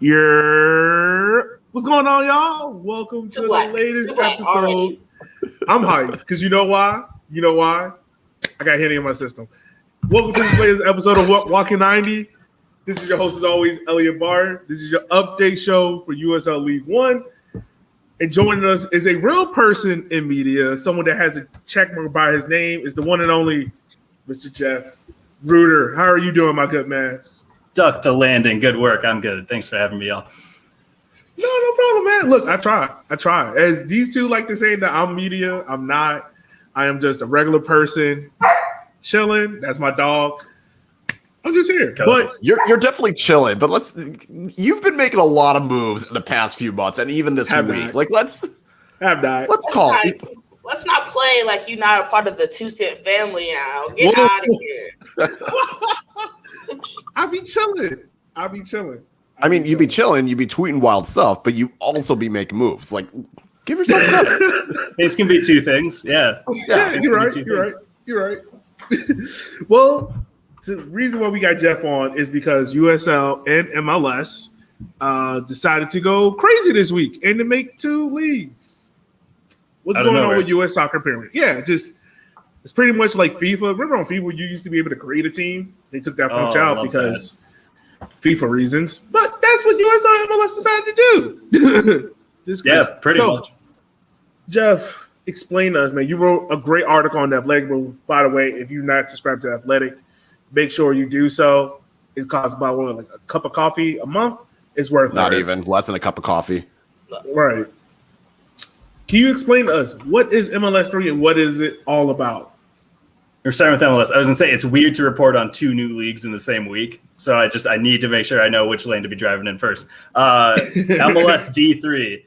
What's going on, y'all? Welcome to the latest episode. Already. I'm hyped because you know why? I got Henny in my system. Welcome to this latest episode of Walking 90. This is your host, as always, Elliot Barr. This is your update show for USL League One. And joining us is a real person in media, someone that has a checkmark by his name, is the one and only Mr. Jeff Reuter. How are you doing, my good man? Stuck the landing. Good work. I'm good. Thanks for having me, y'all. No problem, man. Look, I try. As these two like to say that I'm media, I'm not. I am just a regular person chilling. That's my dog. I'm just here. But you're definitely chilling. But you've been making a lot of moves in the past few months, and even this week. Let's not play like you're not a part of the 2 Cent family now. Get out of here. I'll be chilling. I mean, you'd be chilling, you'd be tweeting wild stuff, but you also be making moves. Like, give yourself credit. These can be two things. Yeah, you're right. Well, the reason why we got Jeff on is because USL and MLS decided to go crazy this week and to make 2 leagues. What's going on with U.S. soccer pyramid? Yeah, it's pretty much like FIFA. Remember on FIFA, you used to be able to create a team? They took that function out because FIFA reasons. But that's what USL and MLS decided to do. Pretty much. Jeff, explain to us, man. You wrote a great article on the Athletic. By the way, if you're not subscribed to Athletic, make sure you do so. It costs about a cup of coffee a month. It's worth not even less than a cup of coffee. Right. Can you explain to us what is MLS 3 and what is it all about? We're starting with MLS. I was going to say it's weird to report on 2 new leagues in the same week. So I need to make sure I know which lane to be driving in first. MLS D3.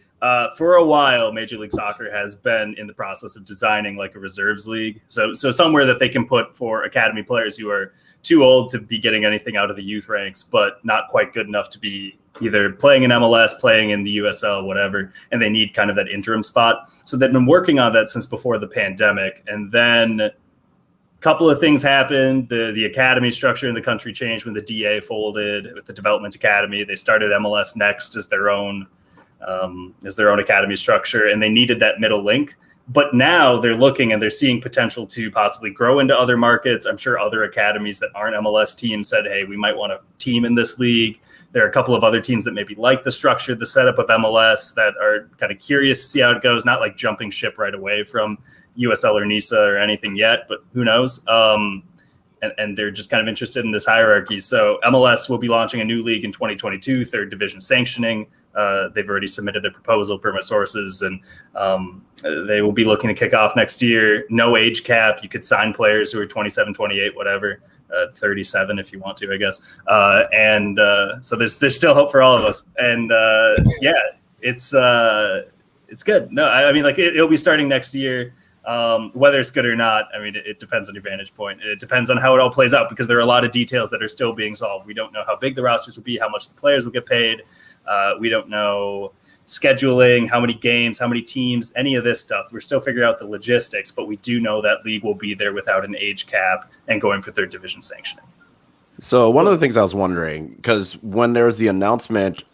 For a while, Major League Soccer has been in the process of designing like a reserves league. So somewhere that they can put for academy players who are too old to be getting anything out of the youth ranks, but not quite good enough to be either playing in MLS, playing in the USL, whatever, and they need kind of that interim spot. So they've been working on that since before the pandemic. And then a couple of things happened. The academy structure in the country changed when the DA folded with the Development Academy. They started MLS Next as their own academy structure, and they needed that middle link. But now they're looking and they're seeing potential to possibly grow into other markets. I'm sure other academies that aren't MLS teams said, hey, we might want a team in this league. There are a couple of other teams that maybe like the structure, the setup of MLS, that are kind of curious to see how it goes, not like jumping ship right away from USL or NISA or anything yet, but who knows? And they're just kind of interested in this hierarchy. So MLS will be launching a new league in 2022, 3rd division sanctioning. They've already submitted their proposal per my sources, and they will be looking to kick off next year. No age cap. You could sign players who are 27, 28, whatever, 37 if you want to, I guess. So there's still hope for all of us. And it's good. No, I mean, like it'll be starting next year. Whether it's good or not, I mean, it depends on your vantage point. It depends on how it all plays out because there are a lot of details that are still being solved. We don't know how big the rosters will be, how much the players will get paid. We don't know scheduling, how many games, how many teams, any of this stuff. We're still figuring out the logistics, but we do know that league will be there without an age cap and going for 3rd division sanctioning. So one of the things I was wondering, because when there was the announcement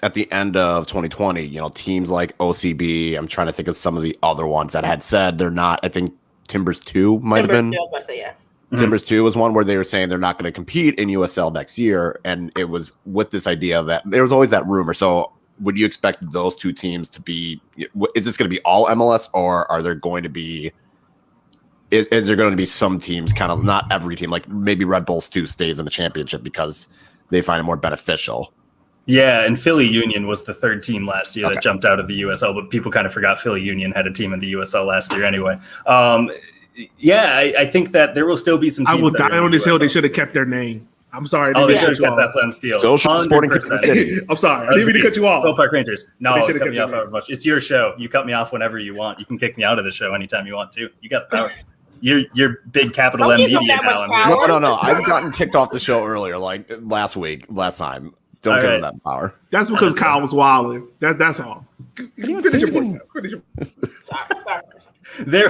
at the end of 2020, teams like OCB, I'm trying to think of some of the other ones that had said they're not. I think Timbers 2 might have been. Timbers 2 was one where they were saying they're not going to compete in USL next year, and it was with this idea that there was always that rumor. So would you expect those 2 teams to be? Is this going to be all MLS, or are there going to be? Is there going to be some teams, kind of not every team, like maybe Red Bulls 2 stays in the championship because they find it more beneficial? Yeah, and Philly Union was the 3rd team last year that jumped out of the USL, but people kind of forgot Philly Union had a team in the USL last year anyway. I think that there will still be some teams. I will die on this hill. They should have kept their name. I'm sorry. They should have kept that Flem Steel. Social Sporting Kansas City. I'm sorry. I didn't mean to cut you off. Go Park Rangers. No, cut me off however much. It's your show. You cut me off whenever you want. You can kick me out of the show anytime you want to. You got the power. You're big capital M media now. No. I've gotten kicked off the show earlier, like last time. Don't give him that power. That's because Kyle was wilding. That's all. Finish your point. Sorry. There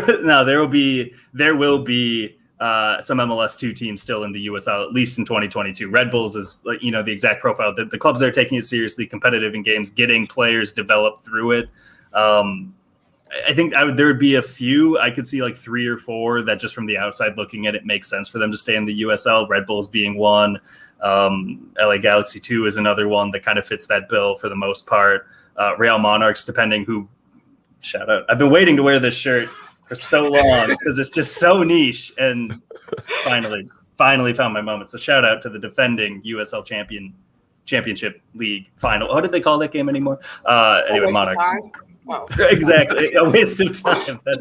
will be some MLS Two teams still in the USL, at least in 2022. Red Bulls is the exact profile. The clubs that are taking it seriously, competitive in games, getting players developed through it. I think there would be a few. I could see like 3 or 4 that just from the outside looking at it makes sense for them to stay in the USL. Red Bulls being one. LA Galaxy 2 is another one that kind of fits that bill for the most part. Real Monarchs, depending who. Shout out. I've been waiting to wear this shirt for so long because it's just so niche, and finally found my moment. So shout out to the defending USL championship league final. What did they call that game anymore? Anyway, Monarchs. Wow. Exactly, a waste of time. They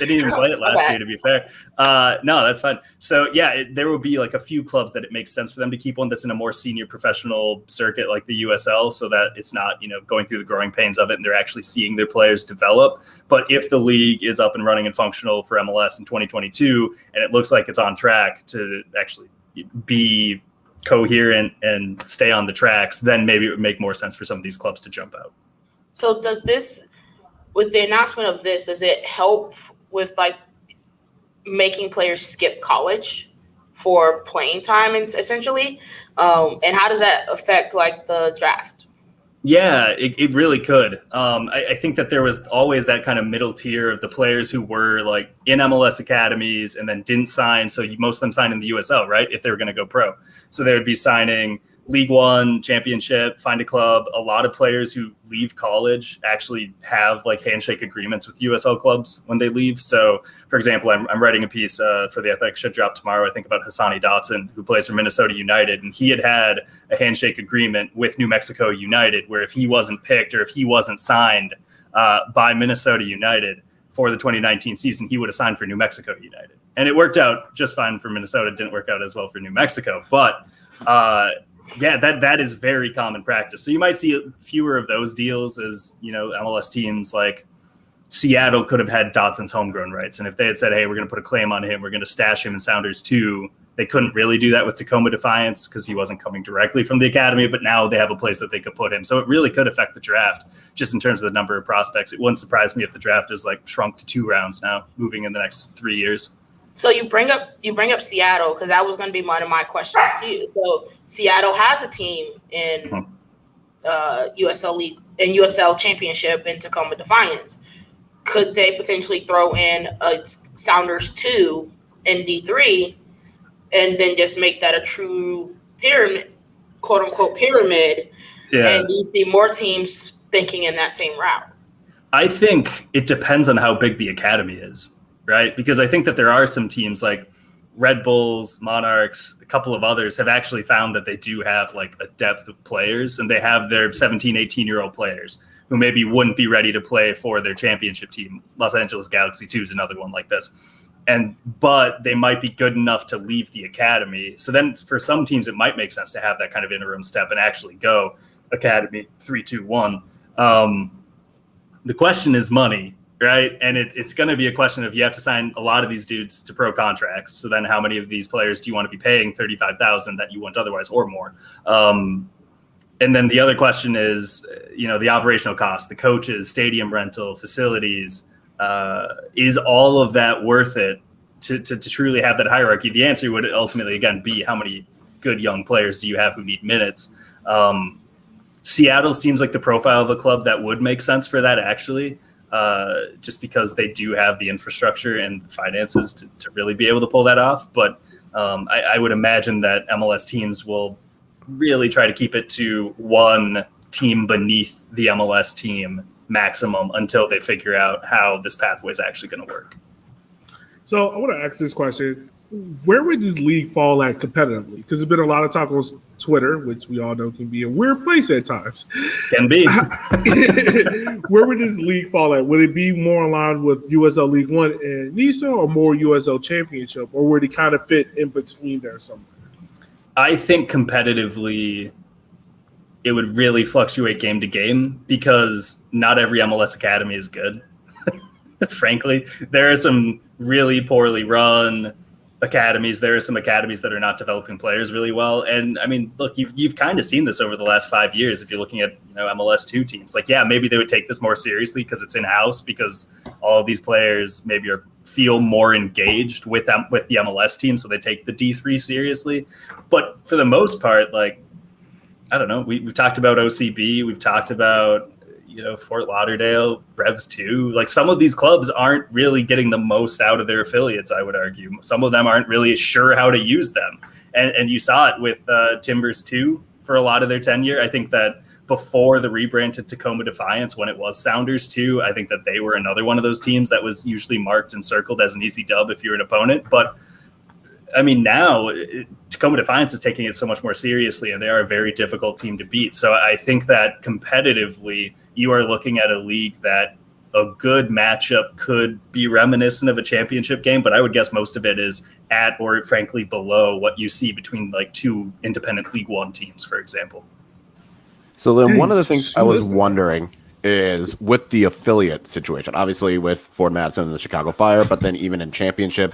didn't even play it last year, to be fair. No, that's fine. So yeah, there will be like a few clubs that it makes sense for them to keep one that's in a more senior professional circuit like the USL, so that it's not going through the growing pains of it, and they're actually seeing their players develop. But if the league is up and running and functional for MLS in 2022, and it looks like it's on track to actually be coherent and stay on the tracks, then maybe it would make more sense for some of these clubs to jump out. So does this, with the announcement of this, does it help with like making players skip college for playing time, essentially? And how does that affect like the draft? Yeah, it really could. I think that there was always that kind of middle tier of the players who were like in MLS academies and then didn't sign. So most of them signed in the USL, right? If they were going to go pro. So they would be signing League One, Championship, find a club. A lot of players who leave college actually have like handshake agreements with USL clubs when they leave. So, for example, I'm writing a piece for The Athletic, should drop tomorrow, I think, about Hassani Dotson, who plays for Minnesota United. And he had a handshake agreement with New Mexico United, where if he wasn't picked or if he wasn't signed by Minnesota United for the 2019 season, he would have signed for New Mexico United. And it worked out just fine for Minnesota. It didn't work out as well for New Mexico. But yeah, that is very common practice. So you might see fewer of those deals as, MLS teams like Seattle could have had Dotson's homegrown rights. And if they had said, hey, we're going to put a claim on him, we're going to stash him in Sounders 2, they couldn't really do that with Tacoma Defiance because he wasn't coming directly from the academy, but now they have a place that they could put him. So it really could affect the draft just in terms of the number of prospects. It wouldn't surprise me if the draft is like shrunk to 2 rounds now, moving in the next 3 years. So you bring up Seattle, because that was going to be one of my questions to you. So Seattle has a team in USL League and USL Championship in Tacoma Defiance. Could they potentially throw in a Sounders 2 and D3 and then just make that a true pyramid, quote unquote pyramid? Yeah. And you see more teams thinking in that same route? I think it depends on how big the academy is. Right? Because I think that there are some teams like Red Bulls, Monarchs, a couple of others have actually found that they do have like a depth of players, and they have their 17, 18-year-old players who maybe wouldn't be ready to play for their championship team. Los Angeles Galaxy 2 is another one like this. But they might be good enough to leave the academy. So then for some teams, it might make sense to have that kind of interim step and actually go academy 3-2-1. The question is money. Right. And it's going to be a question of you have to sign a lot of these dudes to pro contracts. So then how many of these players do you want to be paying $35,000 that you want otherwise or more? And then the other question is, the operational cost, the coaches, stadium rental, facilities. Is all of that worth it to truly have that hierarchy? The answer would ultimately, again, be how many good young players do you have who need minutes? Seattle seems like the profile of a club that would make sense for that, actually. Just because they do have the infrastructure and the finances to really be able to pull that off. But I would imagine that MLS teams will really try to keep it to one team beneath the MLS team maximum until they figure out how this pathway is actually going to work. So I want to ask this question. Where would this league fall at competitively? Because there's been a lot of talk on Twitter, which we all know can be a weird place at times. Can be. Where would this league fall at? Would it be more in line with USL League One and NISA, or more USL Championship, or would it kind of fit in between there somewhere? I think competitively, it would really fluctuate game to game because not every MLS academy is good. Frankly, there are some really poorly run, academies. There are some academies that are not developing players really well. And I mean, look, you've kind of seen this over the last 5 years. If you're looking at, MLS Two Teams, like, yeah, maybe they would take this more seriously because it's in-house, because all of these players maybe feel more engaged with the MLS team. So they take the D3 seriously. But for the most part, like, I don't know, we've talked about OCB. We've talked about, Fort Lauderdale, Revs 2. Like, some of these clubs aren't really getting the most out of their affiliates, I would argue. Some of them aren't really sure how to use them. And you saw it with Timbers 2 for a lot of their tenure. I think that before the rebrand to Tacoma Defiance, when it was Sounders 2, I think that they were another one of those teams that was usually marked and circled as an easy dub if you're an opponent. But I mean, now Tacoma Defiance is taking it so much more seriously, and they are a very difficult team to beat. So I think that competitively, you are looking at a league that a good matchup could be reminiscent of a championship game, but I would guess most of it is at or frankly below what you see between like two independent League One teams, for example. So then one of the things I was wondering is with the affiliate situation, obviously with Ford Madison and the Chicago Fire, but then even in championship,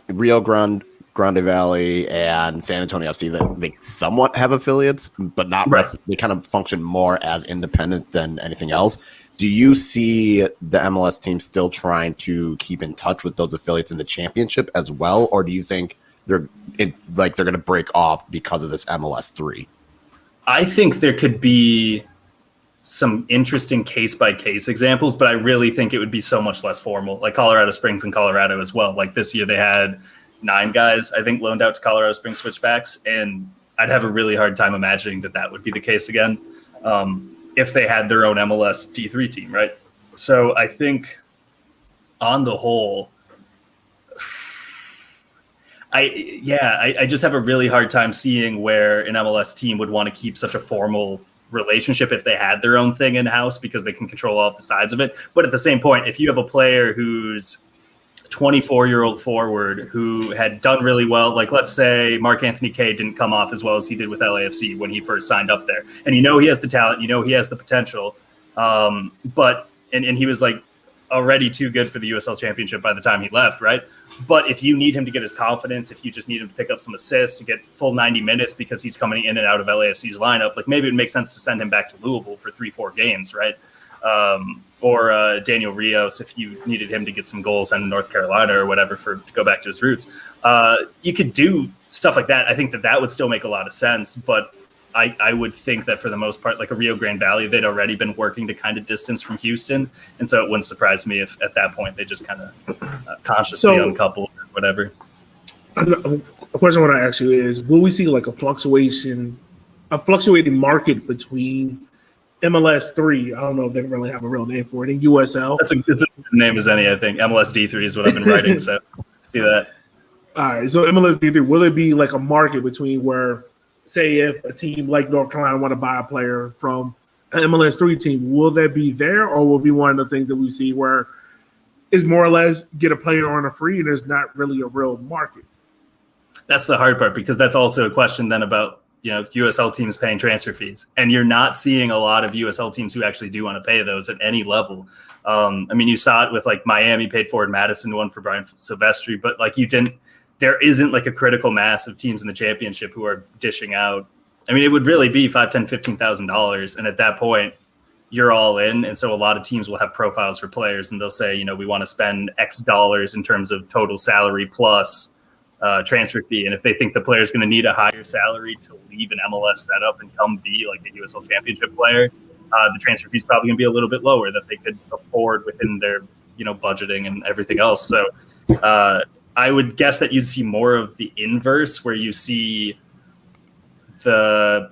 Rio Grande Valley and San Antonio FC, that they somewhat have affiliates, but not right. They kind of function more as independent than anything else. Do you see the MLS team still trying to keep in touch with those affiliates in the championship as well, or do you think they're going to break off because of this MLS 3? I think there could be some interesting case-by-case examples, but I really think it would be so much less formal, like Colorado Springs and Colorado as well. Like this year they had 9 guys, I think, loaned out to Colorado Springs switchbacks, and I'd have a really hard time imagining that would be the case again if they had their own MLS D3 team, right? So I think on the whole, I just have a really hard time seeing where an MLS team would want to keep such a formal relationship if they had their own thing in-house, because they can control all of the sides of it. But at the same point, if you have a player who's 24-year-old forward who had done really well, like let's say Mark Anthony Kaye didn't come off as well as he did with LAFC when he first signed up there, and he has the talent, he has the potential, but he was like already too good for the USL Championship by the time he left, right? But if you need him to get his confidence, if you just need him to pick up some assists to get full 90 minutes because he's coming in and out of LAFC's lineup, like maybe it would make sense to send him back to Louisville for 3-4 games, right? Or Daniel Rios, if you needed him to get some goals in North Carolina or whatever to go back to his roots. You could do stuff like that. I think that would still make a lot of sense, but I would think that for the most part, like a Rio Grande Valley, they'd already been working to kind of distance from Houston. And so it wouldn't surprise me if at that point they just kind of consciously uncouple or whatever. A question I want to ask you is, will we see like a fluctuating market between MLS 3? I don't know if they really have a real name for it, in USL. It's a good name as any, I think. MLS D3 is what I've been writing, so let's do that. All right, so MLS D3, will it be like a market between where, say, if a team like North Carolina want to buy a player from an MLS 3 team, will that be there, or will it be one of the things that we see where it's more or less get a player on a free and there's not really a real market? That's the hard part, because that's also a question then about USL teams paying transfer fees, and you're not seeing a lot of USL teams who actually do want to pay those at any level. You saw it with like Miami paid Ford Madison one for Brian Silvestri, but like there isn't like a critical mass of teams in the championship who are dishing out. It would really be $5,000, $10,000, $15,000. And at that point you're all in. And so a lot of teams will have profiles for players and they'll say, we want to spend X dollars in terms of total salary plus transfer fee. And if they think the player is going to need a higher salary to leave an MLS setup and come be like a USL championship player, the transfer fee is probably going to be a little bit lower that they could afford within their, budgeting and everything else. So I would guess that you'd see more of the inverse, where you see I'm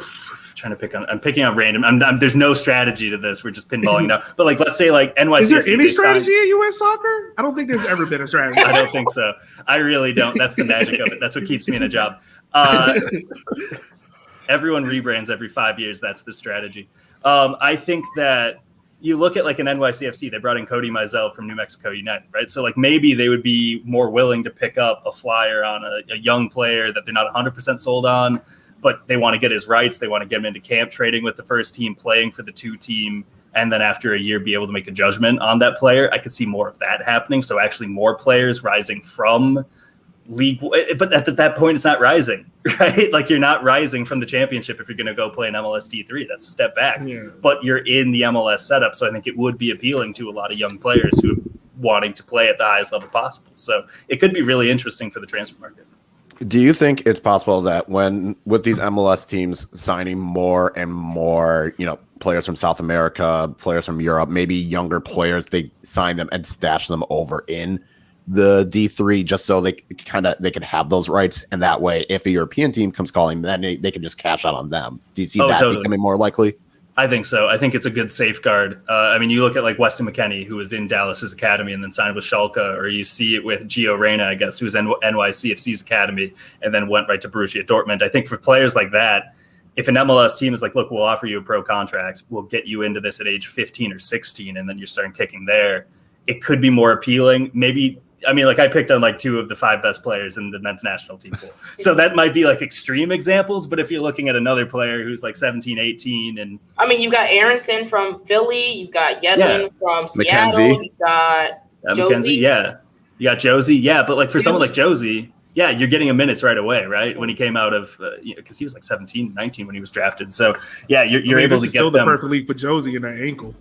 picking on random. There's no strategy to this. We're just pinballing now. But like, let's say like NYCFC. Is there any strategy in U.S. soccer? I don't think there's ever been a strategy. I don't think so. I really don't. That's the magic of it. That's what keeps me in a job. Everyone rebrands every 5 years. That's the strategy. I think that you look at like an NYCFC, they brought in Cody Mizell from New Mexico United, right? So like maybe they would be more willing to pick up a flyer on a young player that they're not 100% sold on, but they want to get his rights. They want to get him into camp, trading with the first team, playing for the 2 team, and then after a year be able to make a judgment on that player. I could see more of that happening. So actually more players rising from league, but at that point it's not rising, right? Like you're not rising from the championship if you're going to go play an MLS D3. That's a step back, but you're in the MLS setup. So I think it would be appealing to a lot of young players who are wanting to play at the highest level possible. So it could be really interesting for the transfer market. Do you think it's possible that with these MLS teams signing more and more, players from South America, players from Europe, maybe younger players, they sign them and stash them over in the D3 just so they can have those rights, and that way if a European team comes calling, then they can just cash out on them? Do you see that becoming more likely? I think so. I think it's a good safeguard. You look at like Weston McKennie, who was in Dallas's academy and then signed with Schalke, or you see it with Gio Reyna, I guess, who was in NYCFC's academy and then went right to Borussia Dortmund. I think for players like that, if an MLS team is like, look, we'll offer you a pro contract, we'll get you into this at age 15 or 16, and then you're starting kicking there, it could be more appealing. Maybe, I picked on like 2 of the 5 best players in the men's national team pool. So that might be like extreme examples, but if you're looking at another player who's like 17, 18 and you've got Aronson from Philly, you've got Yedlin from Seattle, you've got Josie. You got Josie. Yeah, but like for someone like Josie, you're getting him minutes right away, right? When he came out of because he was like 17, 19 when he was drafted. So you're able to get still them. The perfect league for Josie in that ankle.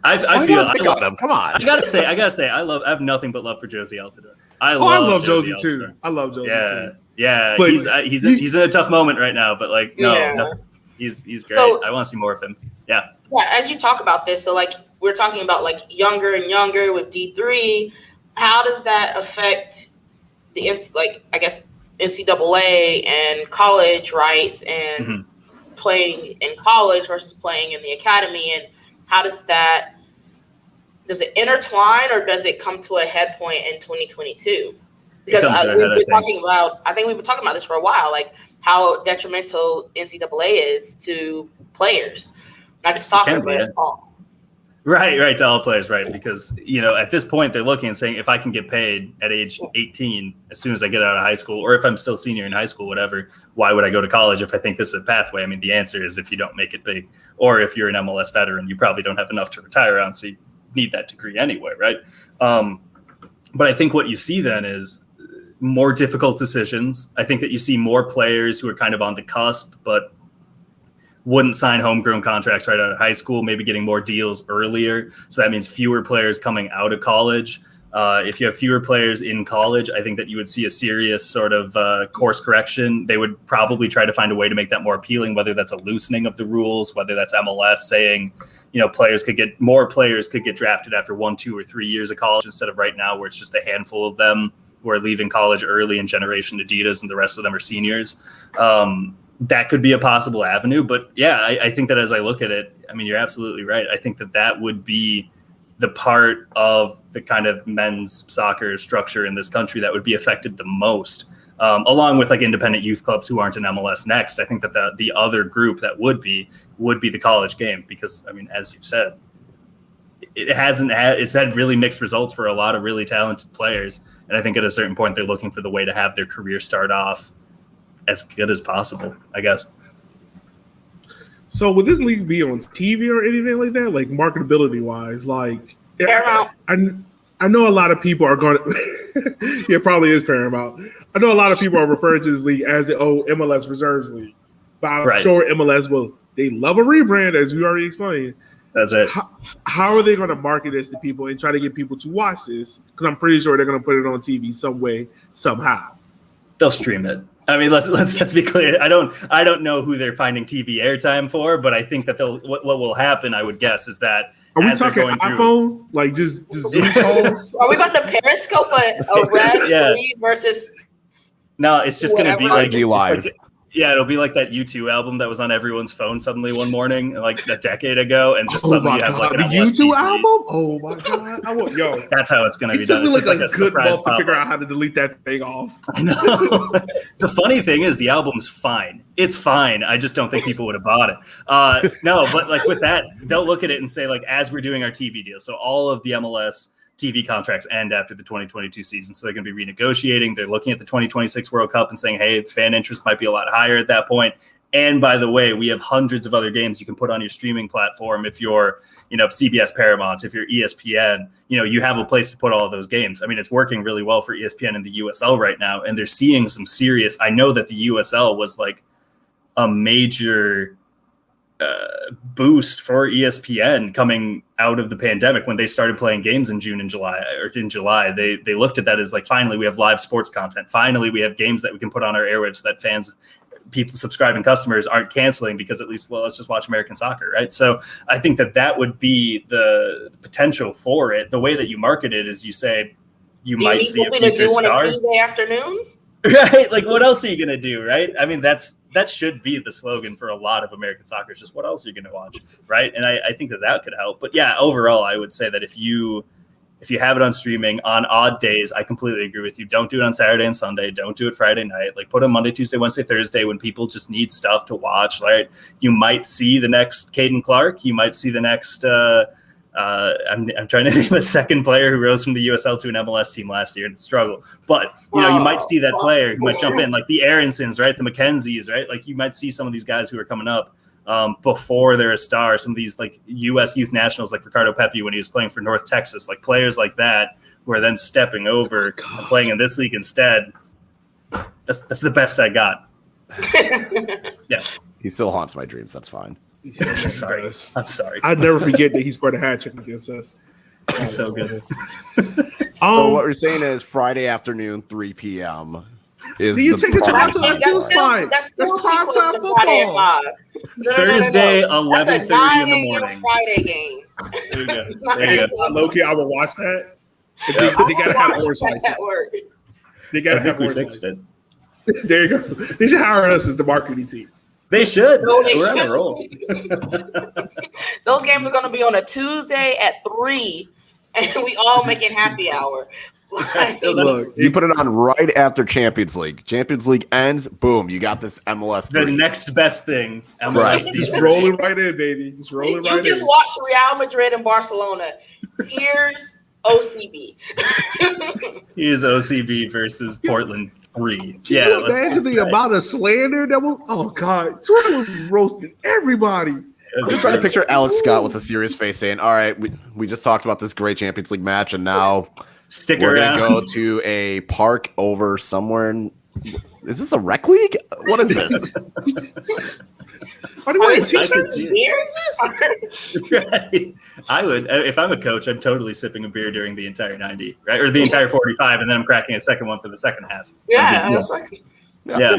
I love him. Come on. I gotta say, I have nothing but love for Josie Altidore. I love Josie too. I love Josie too. Yeah, but he's in a tough moment right now, but like no, he's great. So, I want to see more of him. Yeah. As you talk about this, so like we're talking about like younger and younger with D3. How does that affect the NCAA and college rights and playing in college versus playing in the academy, and how does it intertwine, or does it come to a head point in 2022? Because we've been talking about this for a while, like how detrimental NCAA is to players, not just soccer, but all. Right, to all players, right? Because, at this point, they're looking and saying, if I can get paid at age 18 as soon as I get out of high school, or if I'm still senior in high school, whatever, why would I go to college if I think this is a pathway? The answer is if you don't make it big, or if you're an MLS veteran, you probably don't have enough to retire on, so you need that degree anyway, right? But I think what you see then is more difficult decisions. I think that you see more players who are kind of on the cusp, but wouldn't sign homegrown contracts right out of high school, maybe getting more deals earlier. So that means fewer players coming out of college. If you have fewer players in college, I think that you would see a serious sort of course correction. They would probably try to find a way to make that more appealing, whether that's a loosening of the rules, whether that's MLS saying, more players could get drafted after 1, 2, or 3 years of college instead of right now where it's just a handful of them who are leaving college early in Generation Adidas and the rest of them are seniors. That could be a possible avenue. But I think that as I look at it, you're absolutely right. I think that would be the part of the kind of men's soccer structure in this country that would be affected the most, along with like independent youth clubs who aren't in MLS Next. I think that the other group that would be the college game, because as you've said, it's had really mixed results for a lot of really talented players. And I think at a certain point, they're looking for the way to have their career start off as good as possible, I guess. So would this league be on TV or anything like that? Like marketability wise, like Paramount. I know a lot of people are going to, it probably is Paramount. I know a lot of people are referring to this league as the MLS Reserves League, but I'm sure MLS they love a rebrand, as we already explained. That's it. How are they going to market this to people and try to get people to watch this? Because I'm pretty sure they're going to put it on TV some way, somehow. They'll stream it. Let's be clear. I don't know who they're finding TV airtime for, but I think that what will happen, I would guess, is that are we talking iPhone, like just Zoom calls? Are we about to Periscope a red screen versus? No, it's just going to be like IG Live. It'll be like that U2 album that was on everyone's phone suddenly one morning, like a decade ago, and just suddenly you have like an U2 album. Oh my god! That's how it's going to be done. It's just like a good month to figure out how to delete that thing off. I know. The funny thing is, the album's fine. It's fine. I just don't think people would have bought it. No, but like with that, they'll look at it and say, like, as we're doing our TV deal, so all of the MLS TV contracts end after the 2022 season, so they're going to be renegotiating. They're looking at the 2026 World Cup and saying, hey, fan interest might be a lot higher at that point. And by the way, we have hundreds of other games you can put on your streaming platform. If you're, CBS Paramount, if you're ESPN, you have a place to put all of those games. I mean, it's working really well for ESPN and the USL right now. And they're seeing some serious, I know that the USL was like a major boost for ESPN coming out of the pandemic when they started playing games in June and July, or in July. They looked at that as like, finally, we have live sports content. Finally, we have games that we can put on our airwaves that people subscribing customers aren't canceling because at least, well, let's just watch American soccer, right? So I think that would be the potential for it. The way that you market it is you say you might see a future star. On a Tuesday afternoon? Right? Like, what else are you going to do, right? I mean, that should be the slogan for a lot of American soccer. It's just, what else are you going to watch, right? And I think that could help. But yeah, overall, I would say that if you have it on streaming on odd days, I completely agree with you. Don't do it on Saturday and Sunday. Don't do it Friday night. Like, put it Monday, Tuesday, Wednesday, Thursday when people just need stuff to watch, right? You might see the next Caden Clark. You might see the next I'm trying to name a second player who rose from the USL to an MLS team last year and struggled. But, you might see that player who might jump in, like the Aaronsons, right? The McKenzies, right? Like, you might see some of these guys who are coming up before they're a star. Some of these like U.S. youth nationals, like Ricardo Pepi when he was playing for North Texas, like players like that who are then stepping over and playing in this league instead. That's the best I got. Yeah, he still haunts my dreams. That's fine. Yeah, I'm sorry. I'd never forget that he scored a hat trick against us. He's so good. So what we're saying is Friday afternoon, 3 p.m. is do you take a chance? That's still too close to Friday at 5. Thursday, 11:30 in the morning. Friday game. There you go. Low-key, I would watch that. They got to have orange lights. They got to have orange lights. It. There you go. They should hire us as the marketing team. They should. No, they We're should. on a roll. Those games are going to be on a Tuesday at 3, and we all making happy hour. Look, you put it on right after Champions League. Champions League ends, boom, you got this MLS. The next best thing. MLS Right. Just rolling right in, baby. Just rolling right in. You just watched Real Madrid and Barcelona. Here's OCB. Here's OCB versus Portland 3. Can Yeah, you imagine the amount of slander that was? Oh God, Twitter was roasting everybody. I'm just trying to picture Alex Scott with a serious face saying, "All right, we just talked about this great Champions League match, and now we're gonna go to a park over somewhere in." Is this a rec league? What is this? Are they wearing t-shirts? Right. I would, if I'm a coach, I'm totally sipping a beer during the entire 90, right? Or the entire 45, and then I'm cracking a second one for the second half. Yeah. Yeah.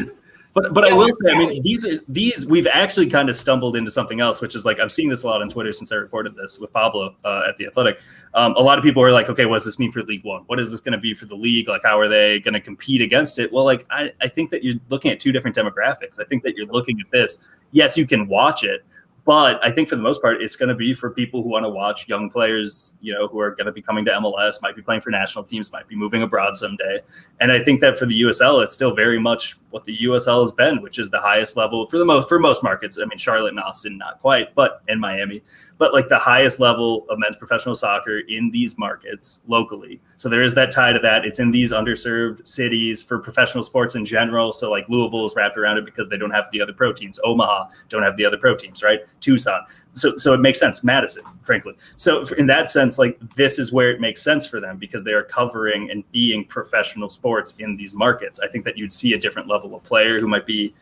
But I will say, I mean, these we've actually kind of stumbled into something else, which is like, I'm seeing this a lot on Twitter since I reported this with Pablo at The Athletic. A lot of people are like, okay, what does this mean for League One? What is this going to be for the league? Like, how are they going to compete against it? Well, like, I think that you're looking at two different demographics. I think that you're looking at this. Yes, you can watch it, but I think for the most part, it's going to be for people who want to watch young players, who are going to be coming to MLS, might be playing for national teams, might be moving abroad someday. And I think that for the USL, it's still very much what the USL has been, which is the highest level for most markets. I mean, Charlotte and Austin, not quite, but in Miami, but like the highest level of men's professional soccer in these markets locally. So there is that tie to that. It's in these underserved cities for professional sports in general. So like Louisville is wrapped around it because they don't have the other pro teams. Omaha don't have the other pro teams, right? Tucson. So it makes sense. Madison, frankly. So in that sense, like this is where it makes sense for them because they are covering and being professional sports in these markets. I think that you'd see a different level of player who might be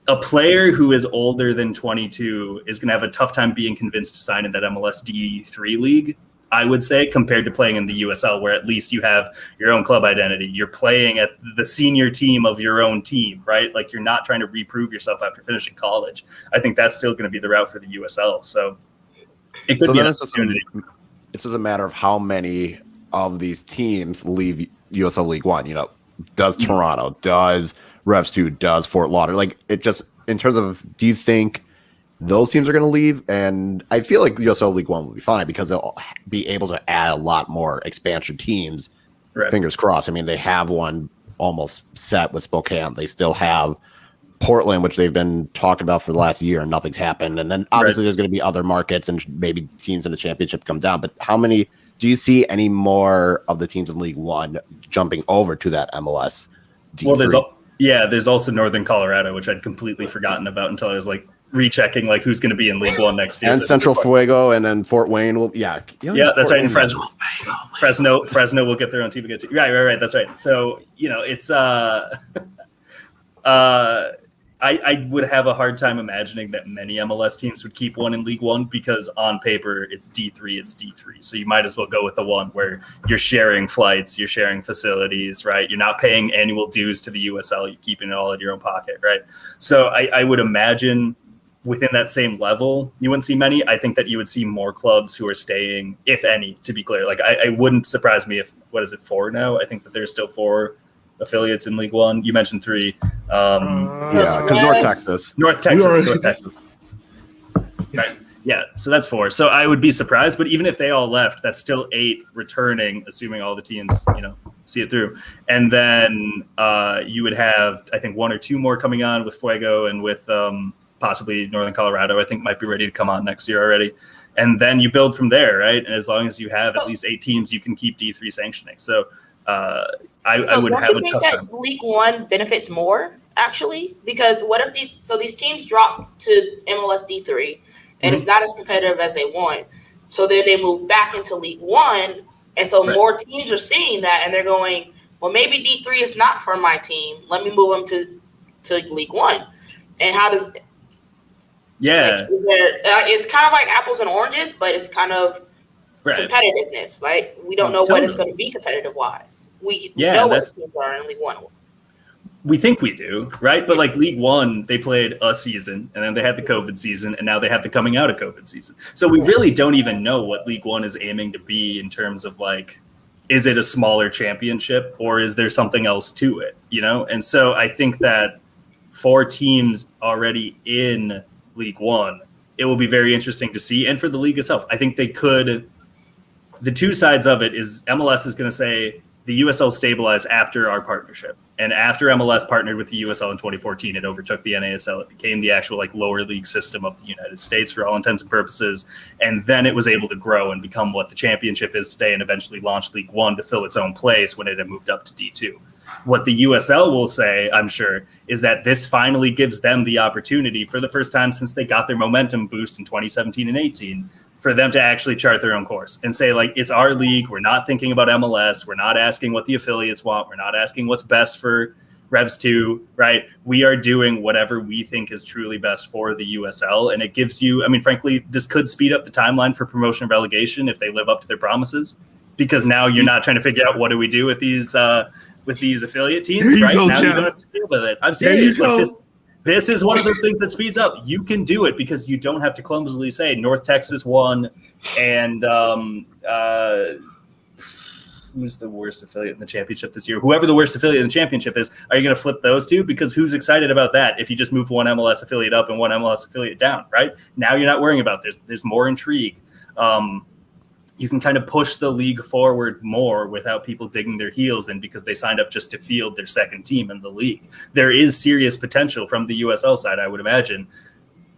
a player who is older than 22 is going to have a tough time being convinced to sign in that MLS D3 league, I would say, compared to playing in the USL, where at least you have your own club identity. You're playing at the senior team of your own team, right? Like you're not trying to reprove yourself after finishing college. I think that's still going to be the route for the USL. So it could be an opportunity. It's just a matter of how many of these teams leave USL League One. Does Toronto, does Revs 2, does Fort Lauderdale? Like it just in terms of, do you think those teams are going to leave? And I feel like USL League One will be fine because they'll be able to add a lot more expansion teams. Right. Fingers crossed. I mean, they have one almost set with Spokane. They still have Portland, which they've been talking about for the last year, and nothing's happened. And then obviously there's going to be other markets and maybe teams in the championship come down. But how many do you see any more of the teams in League One jumping over to that MLS D3? Well, Yeah, there's also Northern Colorado, which I'd completely forgotten about until I was like rechecking like who's going to be in League One next year. And Central Fuego, and then Fort Wayne will that's right. And Fresno will get their own team again too. Right. That's right. So it's I would have a hard time imagining that many MLS teams would keep one in League One because on paper it's D3, it's D3. So you might as well go with the one where you're sharing flights, you're sharing facilities, right? You're not paying annual dues to the USL, you're keeping it all in your own pocket, right? So I would imagine within that same level, you wouldn't see many. I think that you would see more clubs who are staying, if any, to be clear. Like I wouldn't surprise me if, 4 now? I think that there's still 4 affiliates in League One. You mentioned 3. Because North Texas. Right. Yeah, so that's 4. So I would be surprised, but even if they all left, that's still 8 returning, assuming all the teams, see it through. And then you would have, I think, 1 or 2 more coming on with Fuego and with possibly Northern Colorado, I think might be ready to come on next year already. And then you build from there, right? And as long as you have at least 8 teams, you can keep D3 sanctioning. So I would have a tough time. League One benefits more, actually? Because what if these teams drop to MLS D3 and it's not as competitive as they want? So then they move back into League One. And so more teams are seeing that and they're going, well, maybe D3 is not for my team. Let me move them to League One. And how does it's kind of like apples and oranges, but it's kind of competitiveness, right? We don't know what it's going to be competitive-wise. We know what teams are in League One. We think we do, right? But like League One, they played a season, and then they had the COVID season, and now they have the coming out of COVID season. So we really don't even know what League One is aiming to be in terms of like, is it a smaller championship, or is there something else to it, And so I think that 4 teams already in League One, it will be very interesting to see. And for the league itself, I think they could. The two sides of it is MLS is going to say the USL stabilized after our partnership. And after MLS partnered with the USL in 2014, it overtook the NASL. It became the actual lower league system of the United States for all intents and purposes. And then it was able to grow and become what the championship is today and eventually launch League One to fill its own place when it had moved up to D2. What the USL will say, I'm sure, is that this finally gives them the opportunity for the first time since they got their momentum boost in 2017 and 18 for them to actually chart their own course and say, it's our league. We're not thinking about MLS. We're not asking what the affiliates want. We're not asking what's best for Revs 2, right? We are doing whatever we think is truly best for the USL. And it gives you, frankly, this could speed up the timeline for promotion and relegation if they live up to their promises, because now you're not trying to figure out what do we do with these affiliate teams, right? Now you don't have to deal with it. I'm serious. This is one of those things that speeds up. You can do it because you don't have to clumsily say North Texas won and who's the worst affiliate in the championship this year? Whoever the worst affiliate in the championship is, are you going to flip those two? Because who's excited about that if you just move one MLS affiliate up and one MLS affiliate down, right? Now you're not worrying about this. There's more intrigue. You can kind of push the league forward more without people digging their heels in because they signed up just to field their second team in the league. There is serious potential from the USL side, I would imagine,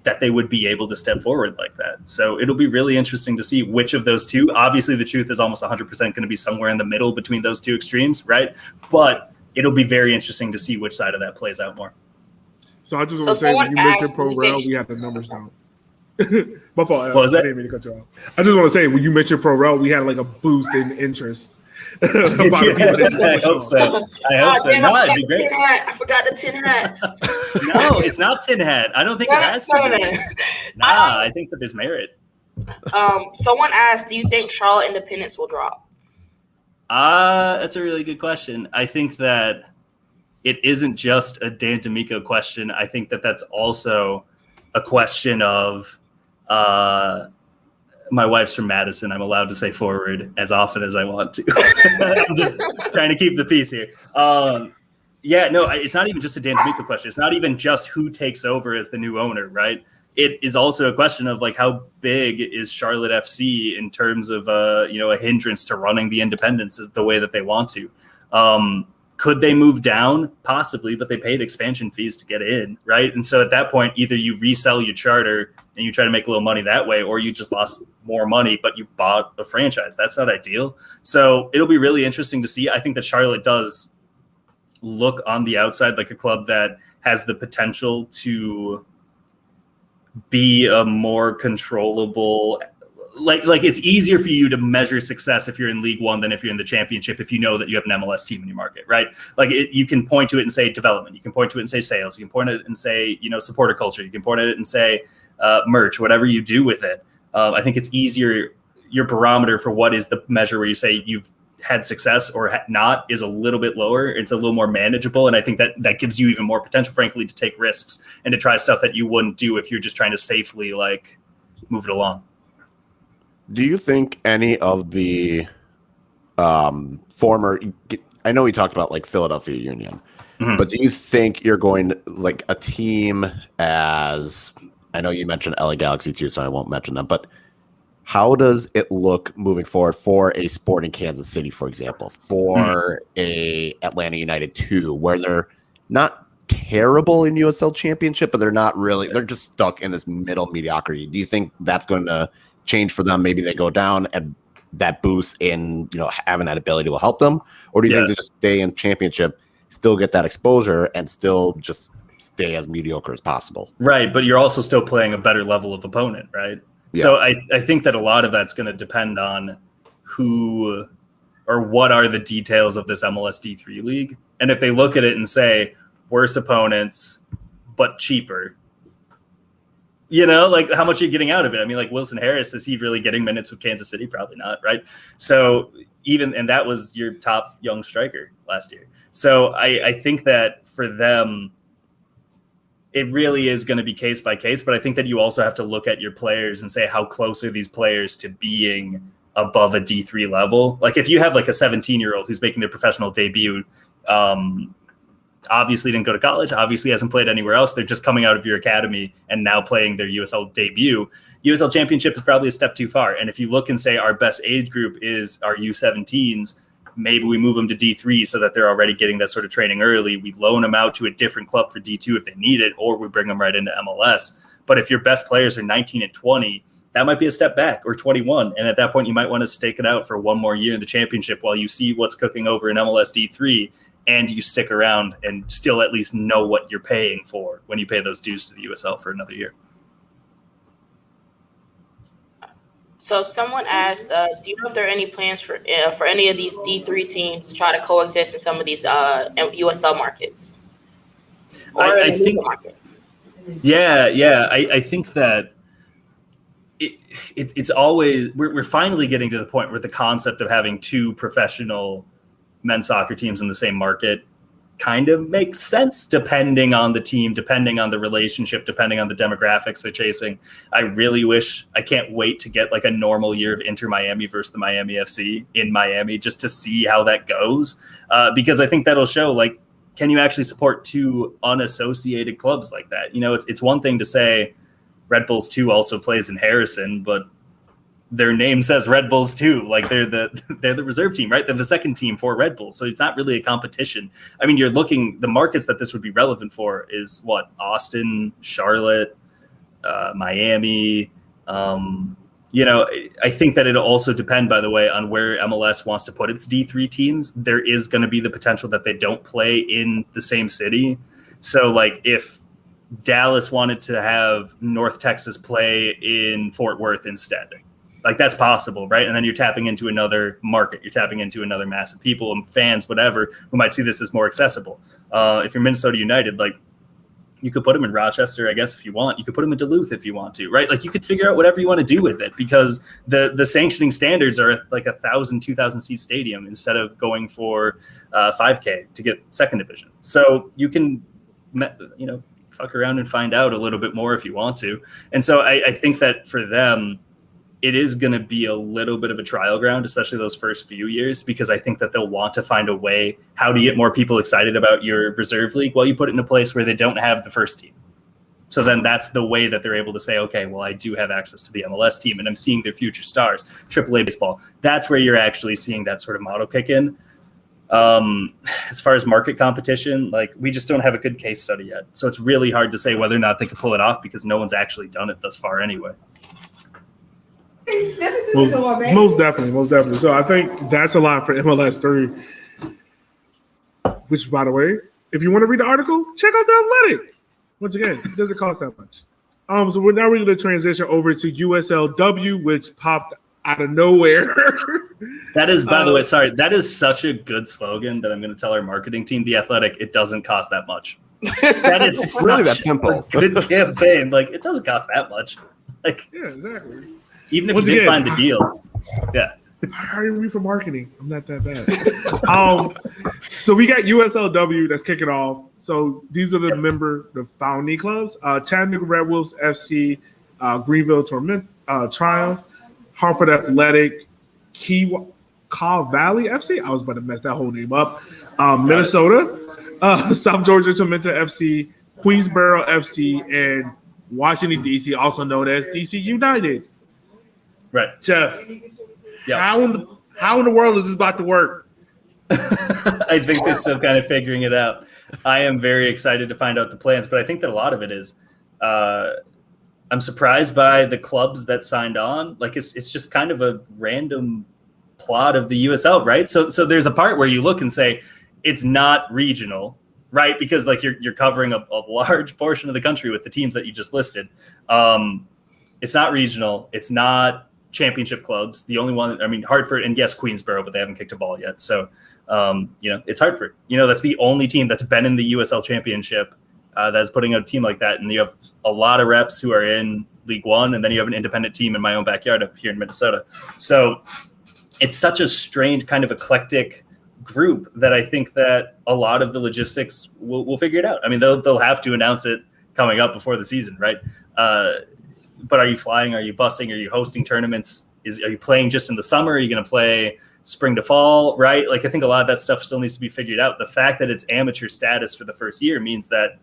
that they would be able to step forward like that. So it'll be really interesting to see which of those two. Obviously, the truth is almost 100% going to be somewhere in the middle between those two extremes, right? But it'll be very interesting to see which side of that plays out more. So I just want to say, when you mentioned Pro Rel, we have the numbers down. My fault. What was that? I didn't mean to cut you off. I just want to say, when you mentioned Pro Rel, we had a boost in interest. I hope so. No, it'd be great. I forgot the tin hat. No, it's not tin hat. I don't think it has to be. Nah, I think that there's merit. Someone asked, do you think Charlotte Independence will drop? That's a really good question. I think that it isn't just a Dan D'Amico question. I think that that's also a question of my wife's from Madison. I'm allowed to say forward as often as I want to. I'm just trying to keep the peace here. It's not even just a Dan D'Amico question. It's not even just who takes over as the new owner, right? It is also a question of how big is Charlotte FC in terms of a hindrance to running the Independents is the way that they want to. Could they move down? Possibly, but they paid expansion fees to get in, right? And so at that point, either you resell your charter and you try to make a little money that way, or you just lost more money, but you bought a franchise. That's not ideal. So it'll be really interesting to see. I think that Charlotte does look on the outside like a club that has the potential to be a more controllable, like it's easier for you to measure success if you're in League One than if you're in the championship, if you know that you have an MLS team in your market, right? Like you can point to it and say development. You can point to it and say sales. You can point at it and say, supporter culture. You can point at it and say merch, whatever you do with it. I think it's easier. Your barometer for what is the measure where you say you've had success or not is a little bit lower. It's a little more manageable. And I think that gives you even more potential, frankly, to take risks and to try stuff that you wouldn't do if you're just trying to safely move it along. Do you think any of the former, I know we talked about Philadelphia Union, but do you think you're going a team as, I know you mentioned LA Galaxy too, so I won't mention them, but how does it look moving forward for a Sporting Kansas City, for example, for a Atlanta United 2, where they're not terrible in USL Championship, but they're not really, they're just stuck in this middle mediocrity. Do you think that's going to change for them? Maybe they go down and that boost in having that ability will help them, or do you think they just stay in championship, still get that exposure, and still just stay as mediocre as possible? Right, but you're also still playing a better level of opponent, right? Yeah. So I think that a lot of that's going to depend on who or what are the details of this MLS D3 league, and if they look at it and say worse opponents but cheaper. How much are you getting out of it? I mean, Wilson Harris, is he really getting minutes with Kansas City? Probably not, right? So and that was your top young striker last year. So I think that for them, it really is going to be case by case, but I think that you also have to look at your players and say, how close are these players to being above a D3 level? If you have a 17-year-old who's making their professional debut, obviously didn't go to college, obviously hasn't played anywhere else. They're just coming out of your academy and now playing their USL debut. USL Championship is probably a step too far. And if you look and say our best age group is our U17s, maybe we move them to D3 so that they're already getting that sort of training early. We loan them out to a different club for D2 if they need it, or we bring them right into MLS. But if your best players are 19 and 20, that might be a step back, or 21. And at that point, you might want to stake it out for one more year in the championship while you see what's cooking over in MLS D3, and you stick around and still at least know what you're paying for when you pay those dues to the USL for another year. So someone asked, do you know if there are any plans for any of these D3 teams to try to coexist in some of these USL markets? I think, market? I think that it's always, we're finally getting to the point where the concept of having two professional men's soccer teams in the same market kind of makes sense, depending on the team, depending on the relationship, depending on the demographics they're chasing. I can't wait to get a normal year of Inter Miami versus the Miami FC in Miami, just to see how that goes. Because I think that'll show, can you actually support two unassociated clubs like that? It's one thing to say Red Bulls 2 also plays in Harrison, but their name says Red Bulls 2. They're the reserve team, right? They're the second team for Red Bull. So it's not really a competition. I mean, the markets that this would be relevant for is what? Austin, Charlotte, Miami. I think that it'll also depend, by the way, on where MLS wants to put its D3 teams. There is going to be the potential that they don't play in the same city. So if Dallas wanted to have North Texas play in Fort Worth instead, that's possible, right? And then you're tapping into another market. You're tapping into another mass of people and fans, whatever, who might see this as more accessible. If you're Minnesota United, you could put them in Rochester, I guess, if you want. You could put them in Duluth if you want to, right? You could figure out whatever you want to do with it, because the sanctioning standards are 1,000, 2,000 seat stadium instead of going for 5K to get second division. So you can, fuck around and find out a little bit more if you want to. And so I think that for them, it is going to be a little bit of a trial ground, especially those first few years, because I think that they'll want to find a way how to get more people excited about your reserve league while you put it in a place where they don't have the first team. So then that's the way that they're able to say, okay, well, I do have access to the MLS team and I'm seeing their future stars, AAA baseball. That's where you're actually seeing that sort of model kick in. As far as market competition, we just don't have a good case study yet. So it's really hard to say whether or not they could pull it off, because no one's actually done it thus far anyway. Most definitely. So I think that's a lot for MLS 3. which, by the way, if you want to read the article, check out The Athletic. Once again, it doesn't cost that much. So we're now going to transition over to USLW, which popped out of nowhere. That is, by the way, sorry, that is such a good slogan that I'm going to tell our marketing team, The Athletic, it doesn't cost that much. That is really that such simple. a good campaign. Like, it doesn't cost that much. Like, Yeah, exactly. even if Once you didn't again, find the deal. Yeah. Hiring me for marketing. I'm not that bad. So we got USLW that's kicking off. So these are the founding clubs: Chattanooga Red Wolves FC, Greenville Triumph, Hartford Athletic, Caw Valley FC. I was about to mess that whole name up. Minnesota, South Georgia Tormenta FC, Queensboro FC, and Washington DC, also known as DC United. Right. Jeff. Yeah. How in the world is this about to work? I think they're still kind of figuring it out. I am very excited to find out the plans, but I think that a lot of it is I'm surprised by the clubs that signed on. Like it's just kind of a random plot of the USL, right? So there's a part where you look and say it's not regional, right? Because like you're covering a large portion of the country with the teams that you just listed. It's not regional. It's not championship clubs. The only one, I mean, Hartford and yes, Queensboro, but they haven't kicked a ball yet. So, it's Hartford. That's the only team that's been in the USL championship that's putting out a team like that. And you have a lot of reps who are in League One, and then you have an independent team in my own backyard up here in Minnesota. So it's such a strange kind of eclectic group that I think that a lot of the logistics will figure it out. I mean, they'll have to announce it coming up before the season, right? But are you flying? Are you busing? Are you hosting tournaments? Are you playing just in the summer? Are you going to play spring to fall, right? Like, I think a lot of that stuff still needs to be figured out. The fact that it's amateur status for the first year means that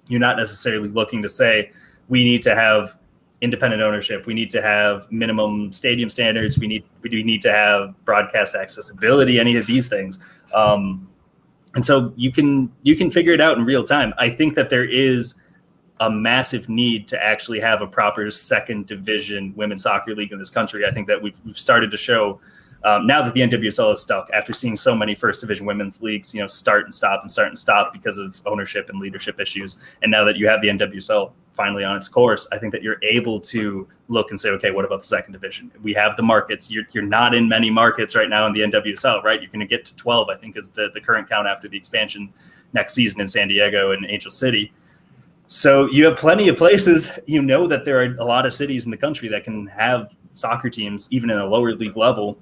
you're not necessarily looking to say, we need to have independent ownership. We need to have minimum stadium standards. We need to have broadcast accessibility, any of these things. And so you can figure it out in real time. I think that there is a massive need to actually have a proper second division women's soccer league in this country. I think that we've started to show now that the NWSL is stuck after seeing so many first division women's leagues, start and stop because of ownership and leadership issues. And now that you have the NWSL finally on its course, I think that you're able to look and say, okay, what about the second division? We have the markets. You're not in many markets right now in the NWSL, right? You're going to get to 12, I think is the current count after the expansion next season in San Diego and Angel City. So you have plenty of places, that there are a lot of cities in the country that can have soccer teams, even in a lower league level.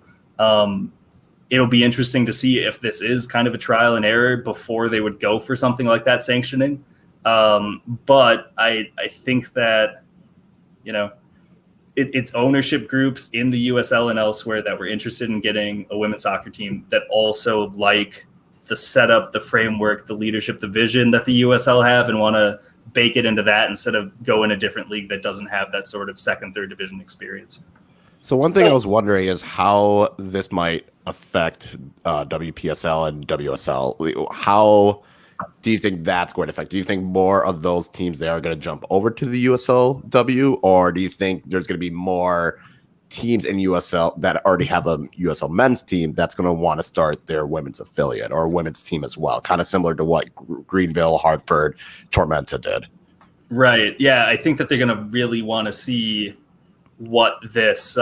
It'll be interesting to see if this is kind of a trial and error before they would go for something like that sanctioning. But I think that, it's ownership groups in the USL and elsewhere that were interested in getting a women's soccer team that also like the setup, the framework, the leadership, the vision that the USL have and want to bake it into that instead of go in a different league that doesn't have that sort of second, third division experience. So one thing I was wondering is how this might affect WPSL and WSL. How do you think that's going to affect? Do you think more of those teams there are going to jump over to the USLW, or do you think there's going to be more teams in USL that already have a USL men's team that's going to want to start their women's affiliate or women's team as well, kind of similar to what Greenville, Hartford, Tormenta did? Right. Yeah, I think that they're going to really want to see what this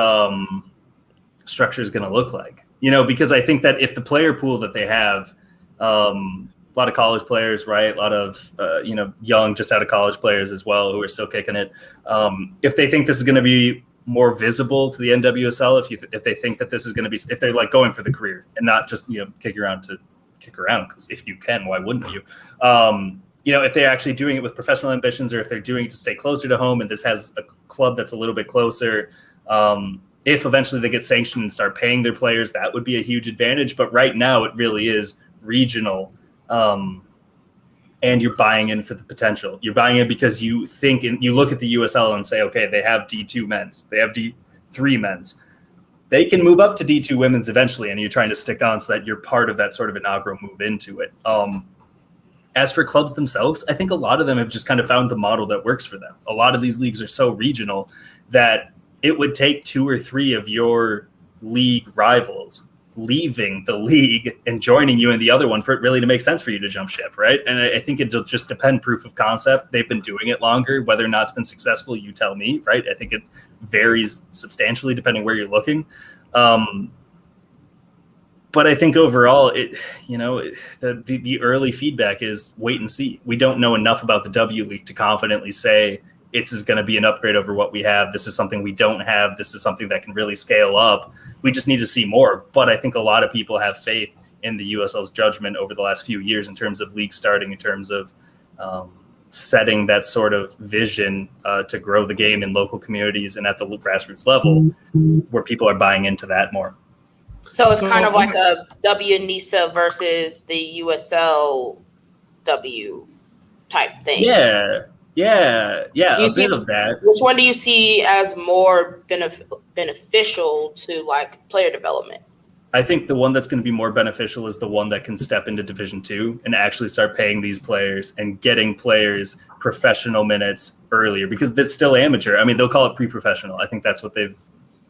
structure is going to look like, because I think that if the player pool that they have, a lot of college players, right? A lot of, young, just out of college players as well, who are still kicking it. If they think this is going to be more visible to the NWSL, if they think that this is going to be, if they're like going for the career and not just, kick around, because if you can, why wouldn't you? If they're actually doing it with professional ambitions, or if they're doing it to stay closer to home and this has a club that's a little bit closer, if eventually they get sanctioned and start paying their players, that would be a huge advantage. But right now it really is regional. And you're buying in for the potential. You're buying in because you think, and you look at the USL and say, okay, they have D2 men's, they have D3 men's. They can move up to D2 women's eventually, and you're trying to stick on so that you're part of that sort of inaugural move into it. As for clubs themselves, I think a lot of them have just kind of found the model that works for them. A lot of these leagues are so regional that it would take 2 or 3 of your league rivals leaving the league and joining you in the other one for it really to make sense for you to jump ship, right? And I think it'll just depend proof of concept. They've been doing it longer. Whether or not it's been successful, you tell me, right? I think it varies substantially depending where you're looking. But I think overall, the early feedback is wait and see. We don't know enough about the W League to confidently say this is going to be an upgrade over what we have. This is something we don't have. This is something that can really scale up. We just need to see more. But I think a lot of people have faith in the USL's judgment over the last few years in terms of league starting, in terms of setting that sort of vision to grow the game in local communities and at the grassroots level where people are buying into that more. So it's kind of like a WNISA versus the USL W type thing. Yeah, a bit of that. Which one do you see as more beneficial to like player development? I think the one that's going to be more beneficial is the one that can step into Division II and actually start paying these players and getting players professional minutes earlier, because it's still amateur. I mean, they'll call it pre-professional. I think that's what they've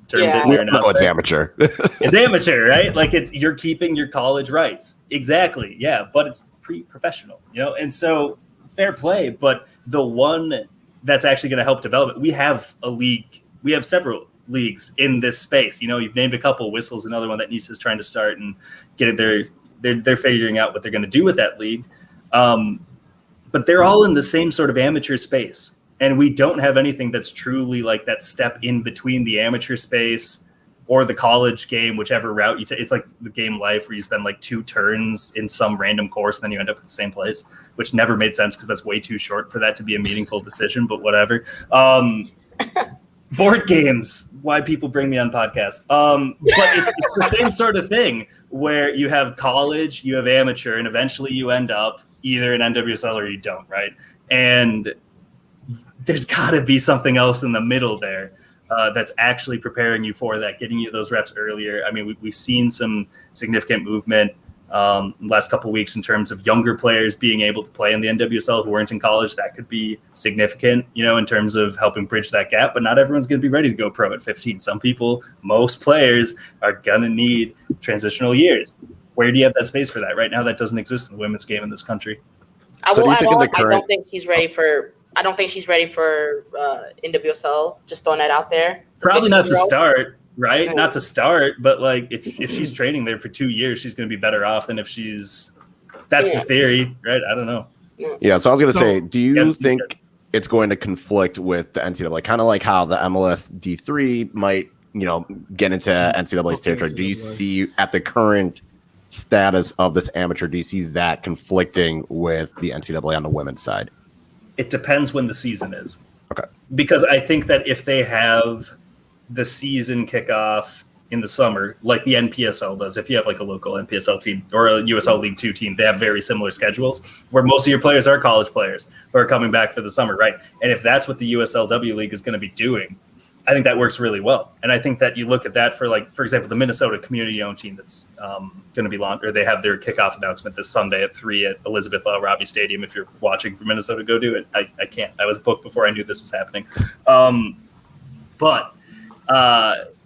termed it. No, it's amateur. It's amateur, right? Like you're keeping your college rights. Exactly. Yeah. But it's pre-professional, And so fair play. But the one that's actually going to help develop it, we have a league. We have several leagues in this space. You've named a couple. Whistle's another one that NISA's trying to start and get it. They're figuring out what they're going to do with that league. But they're all in the same sort of amateur space. And we don't have anything that's truly like that step in between the amateur space or the college game, whichever route you take. It's like the game life where you spend like 2 turns in some random course and then you end up at the same place, which never made sense because that's way too short for that to be a meaningful decision, but whatever. Board games, why people bring me on podcasts. But it's the same sort of thing where you have college, you have amateur, and eventually you end up either in NWSL or you don't, right? And there's got to be something else in the middle there that's actually preparing you for that, getting you those reps earlier. I mean, we've seen some significant movement in the last couple of weeks in terms of younger players being able to play in the NWSL who weren't in college. That could be significant, in terms of helping bridge that gap. But not everyone's going to be ready to go pro at 15. Some people, most players, are going to need transitional years. Where do you have that space for that? Right now, that doesn't exist in the women's game in this country. I don't think she's ready for NWSL. Just throwing that out there. Probably not to start, right? Mm-hmm. Not to start, but like if she's training there for 2 years, she's going to be better off than if she's. That's the theory, right? I don't know. Yeah, so I was going to say, do you think it's going to conflict with the NCAA? Kind of like how the MLS D3 might, get into NCAA's territory. Do you see at the current status of this amateur, do you see that conflicting with the NCAA on the women's side? It depends when the season is. Okay. Because I think that if they have the season kickoff in the summer, like the NPSL does, if you have like a local NPSL team or a USL League 2 team, they have very similar schedules where most of your players are college players who are coming back for the summer, right? And if that's what the USLW League is going to be doing, I think that works really well. And I think that you look at that for, like, for example, the Minnesota community-owned team that's going to be launched, or they have their kickoff announcement this Sunday at 3 at Elizabeth L. Robbie Stadium. If you're watching from Minnesota, go do it. I can't. I was booked before I knew this was happening. But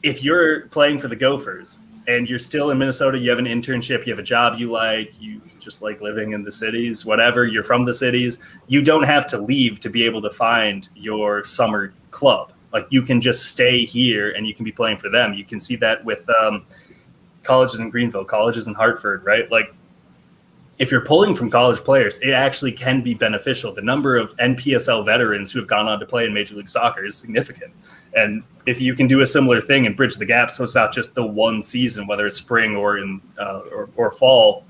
if you're playing for the Gophers and you're still in Minnesota, you have an internship, you have a job you like, you just like living in the cities, whatever, you're from the cities, you don't have to leave to be able to find your summer club. Like, you can just stay here and you can be playing for them. You can see that with colleges in Greenville, colleges in Hartford, right? Like, if you're pulling from college players, it actually can be beneficial. The number of NPSL veterans who have gone on to play in Major League Soccer is significant. And if you can do a similar thing and bridge the gap, so it's not just the one season, whether it's spring or in or fall,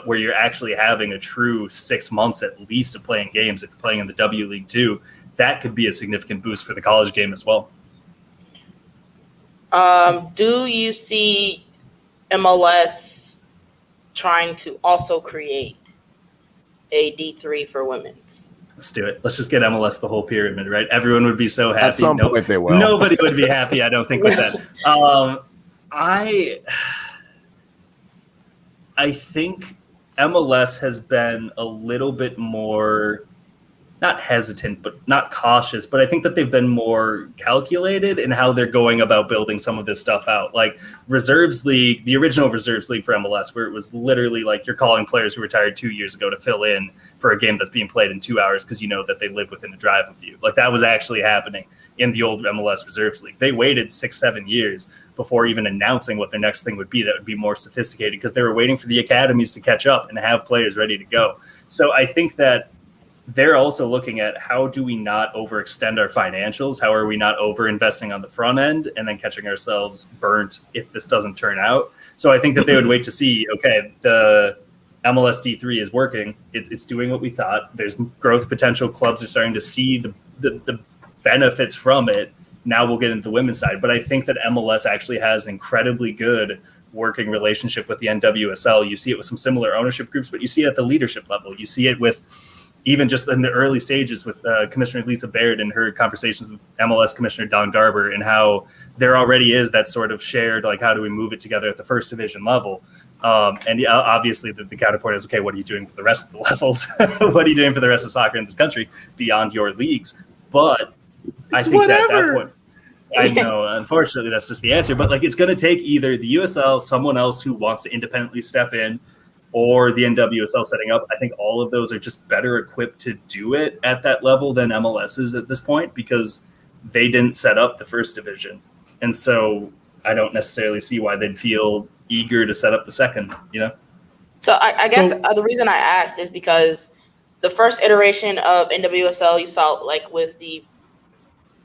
where you're actually having a true 6 months at least of playing games, if you're playing in the W League too, that could be a significant boost for the college game as well. Do you see MLS trying to also create a D3 for women's? Let's do it. Let's just get MLS the whole pyramid, right? Everyone would be so happy. At some point they will. Nobody would be happy, I don't think, with that. I think MLS has been a little bit more not hesitant, but not cautious, but I think that they've been more calculated in how they're going about building some of this stuff out. Like Reserves League, the original Reserves League for MLS, where it was literally like you're calling players who retired 2 years ago to fill in for a game that's being played in 2 hours because you know that they live within a drive of you. Like that was actually happening in the old MLS Reserves League. They waited 6-7 years before even announcing what their next thing would be that would be more sophisticated because they were waiting for the academies to catch up and have players ready to go. So I think that they're also looking at how do we not overextend our financials? How are we not over-investing on the front end and then catching ourselves burnt if this doesn't turn out? So I think that they would wait to see, okay, the MLS D3 is working. It's doing what we thought. There's growth potential. Clubs are starting to see the benefits from it. Now we'll get into the women's side. But I think that MLS actually has an incredibly good working relationship with the NWSL. You see it with some similar ownership groups, but you see it at the leadership level. You see it with even just in the early stages with Commissioner Lisa Baird and her conversations with MLS Commissioner Don Garber and how there already is that sort of shared, like, how do we move it together at the first division level? And obviously the counterpoint is, okay, what are you doing for the rest of the levels? What are you doing for the rest of soccer in this country beyond your leagues? But I think that at that point, I know, unfortunately, that's just the answer. But like, it's going to take either the USL, someone else who wants to independently step in, or the NWSL setting up. I think all of those are just better equipped to do it at that level than MLS is at this point because they didn't set up the first division. And so I don't necessarily see why they'd feel eager to set up the second, you know? So I guess the reason I asked is because the first iteration of NWSL, you saw like with the,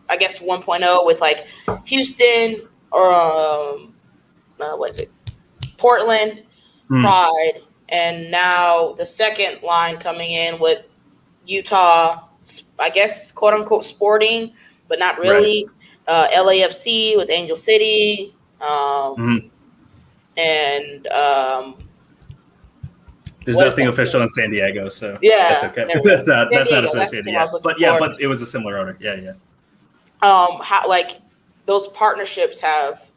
I guess 1.0 with like Houston or what is it? Portland, Pride, and now the second line coming in with Utah, I guess, quote unquote sporting, but not really. Right. LAFC with Angel City. And there's nothing official in San Diego, so yeah, that's okay. That's not associated yet. But yeah, but it was a similar owner. Yeah. How like those partnerships have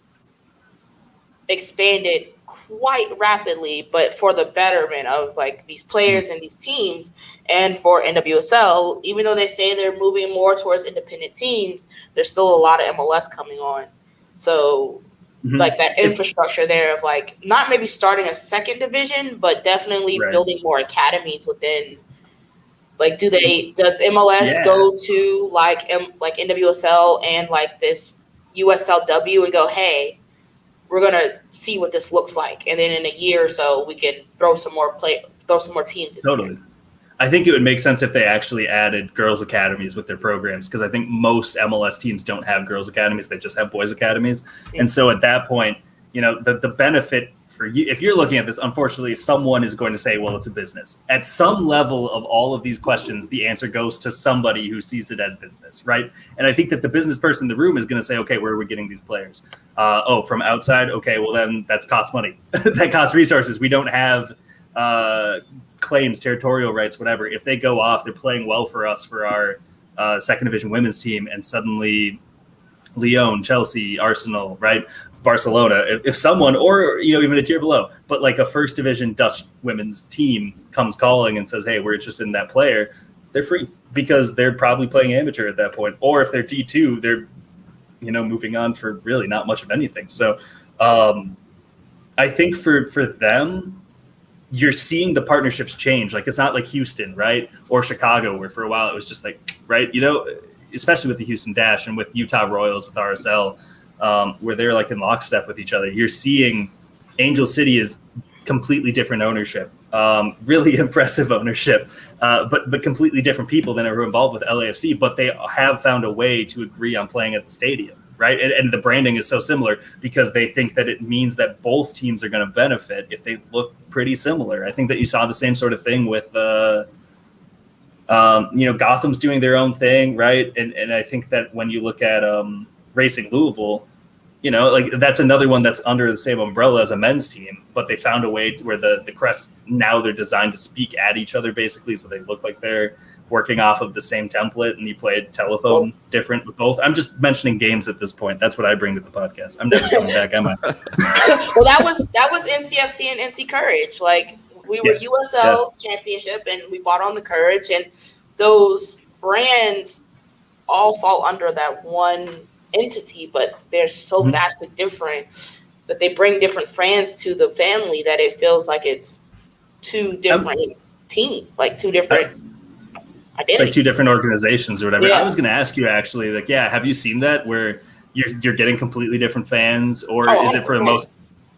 expanded quite rapidly, but for the betterment of like these players and these teams. And for NWSL, even though they say they're moving more towards independent teams, there's still a lot of MLS coming on. So like that infrastructure there of like not maybe starting a second division, but definitely building more academies within. Like, does MLS go to like NWSL and like this USLW and go, hey, we're gonna see what this looks like, and then in a year or so we can throw some more teams in totally there. I think it would make sense if they actually added girls academies with their programs, because I think most MLS teams don't have girls academies, they just have boys academies. And so at that point, you know, the benefit for you, if you're looking at this, unfortunately, someone is going to say, well, it's a business. At some level of all of these questions, the answer goes to somebody who sees it as business, right? And I think that the business person in the room is going to say, okay, where are we getting these players? From outside? Okay, well, then that costs money. That costs resources. We don't have claims, territorial rights, whatever. If they go off, they're playing well for us for our second division women's team, and suddenly Lyon, Chelsea, Arsenal, right? Barcelona, if someone, or even a tier below, but like a first division Dutch women's team comes calling and says, hey, we're interested in that player, they're free because they're probably playing amateur at that point. Or if they're D2, they're moving on for really not much of anything. So I think for them, you're seeing the partnerships change. Like, it's not like Houston, right? Or Chicago, where for a while it was just like, right, especially with the Houston Dash and with Utah Royals, with RSL, where they're like in lockstep with each other. You're seeing Angel City is completely different ownership, really impressive ownership, but completely different people than are involved with LAFC, but they have found a way to agree on playing at the stadium, right? And the branding is so similar because they think that it means that both teams are going to benefit if they look pretty similar. I think that you saw the same sort of thing with Gotham's doing their own thing, right? And I think that when you look at Racing Louisville, like that's another one that's under the same umbrella as a men's team, but they found a way to where the crests, now they're designed to speak at each other basically, so they look like they're working off of the same template, and you play telephone different with both. I'm just mentioning games at this point. That's what I bring to the podcast. I'm never coming back, am I? Well, that was NCFC and NC Courage. Like, we were USL championship, and we bought on the Courage, and those brands all fall under that one entity, but they're so vastly different that they bring different fans to the family that it feels like it's two different teams, like two different identities. Like two different organizations or whatever. Yeah. I was going to ask you actually, like, have you seen that where you're getting completely different fans, or is it for the most?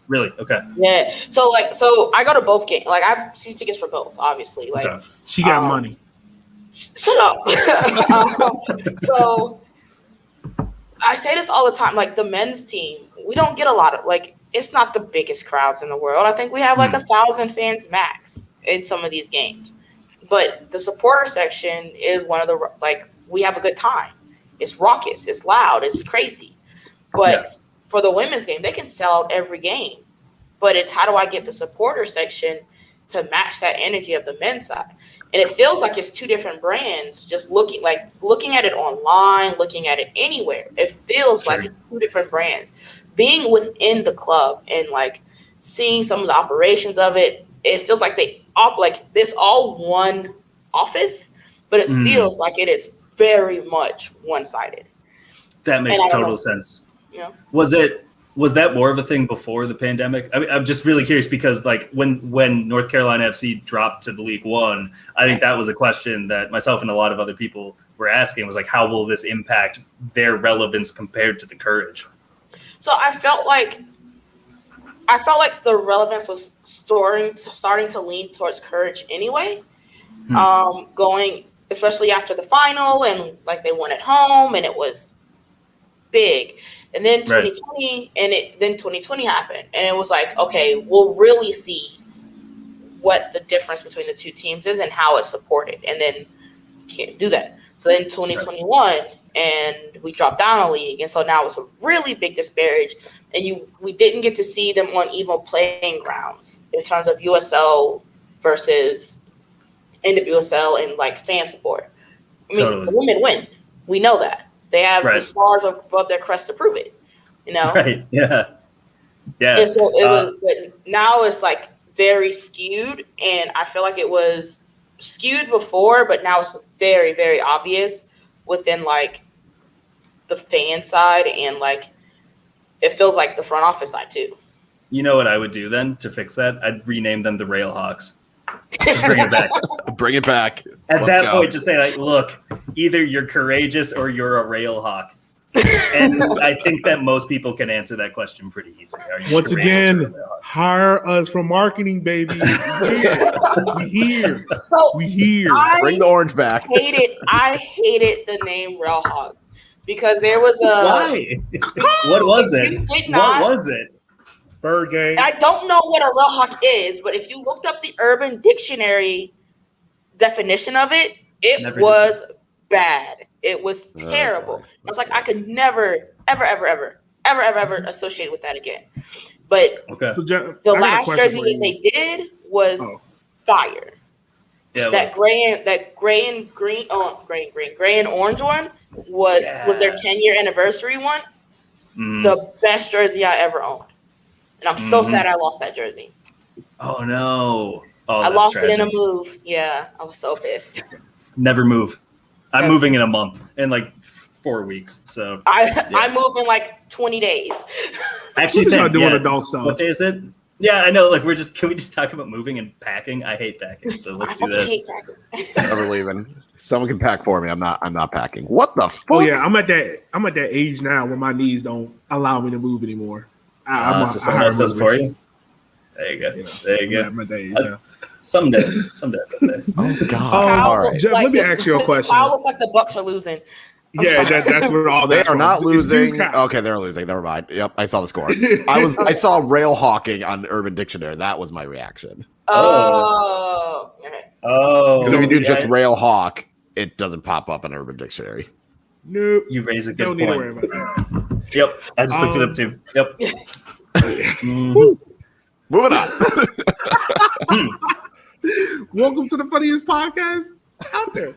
Really? Okay. Yeah. So I go to both games. Like I have season tickets for both, obviously. Like she got money. Shut up. So I say this all the time. Like the men's team, we don't get a lot of it's not the biggest crowds in the world. I think we have 1,000 fans max in some of these games. But the supporter section is one of the we have a good time. It's raucous, it's loud, it's crazy. But for the women's game, they can sell out every game. But it's how do I get the supporter section to match that energy of the men's side? And it feels like it's two different brands. Just looking at it online, looking at it anywhere, it feels like it's two different brands. Being within the club and seeing some of the operations of it, it feels like this all one office, but it feels like it is very much one-sided. That makes total sense. Yeah. Was that more of a thing before the pandemic? I mean, I'm just really curious because when North Carolina FC dropped to the League One, I think that was a question that myself and a lot of other people were asking was how will this impact their relevance compared to the Courage? So I felt like the relevance was starting to lean towards Courage anyway. Going especially after the final and they won at home and it was big. And then 2020 then 2020 happened and it was okay, we'll really see what the difference between the two teams is and how it's supported. And then can't do that. So then 2021 and we dropped down a league. And so now it's a really big disparage. And we didn't get to see them on even playing grounds in terms of USL versus NWSL and fan support. I mean, the women win. We know that. They have the stars above their crest to prove it, Right. Yeah. Yeah. And so it was, but now it's very skewed, and I feel like it was skewed before, but now it's very, very obvious within the fan side and it feels like the front office side too. You know what I would do then to fix that? I'd rename them the Railhawks. Just bring it back. Bring it back. At that point, just say look, either you're courageous or you're a Railhawk. And I think that most people can answer that question pretty easily. Once again, hire us for marketing, baby. We here. Bring the orange back. I hated the name Railhawks because there was a. Why? What was it? What was it? Bird game. I don't know what a Railhawk is, but if you looked up the Urban Dictionary definition of it, it was bad. It was terrible. I was I could never, ever associate with that again. But so, the last jersey that they did was fire. Yeah, that gray and orange one was their 10-year anniversary one. The best jersey I ever owned. And I'm so sad I lost that jersey. Oh, no. Oh, I lost it in a move. Yeah, I was so pissed. Never move. I'm moving in a month, in 4 weeks. So I move in 20 days. Actually, not doing adult stuff. What day is it? Yeah, I know. Can we just talk about moving and packing? I hate packing, so let's do this. Never leaving. Someone can pack for me. I'm not packing. What the fuck? Oh yeah, I'm at that age now where my knees don't allow me to move anymore. So someone else does it for you? There you go. There you go. I'm at that age now. Someday. Oh God! All right, Jeff, let me ask you a question. Kyle looks like the Bucks are losing. Yeah, that's what all they that are not losing. Okay, Okay, they're losing. Never mind. Yep, I saw the score. I saw rail hawking on Urban Dictionary. That was my reaction. Oh. Because if you do just rail hawk, it doesn't pop up in Urban Dictionary. Nope. You raise a good Don't point. need to worry about that. Yep, I just looked it up too. Yep. Moving on. Welcome to the funniest podcast out there.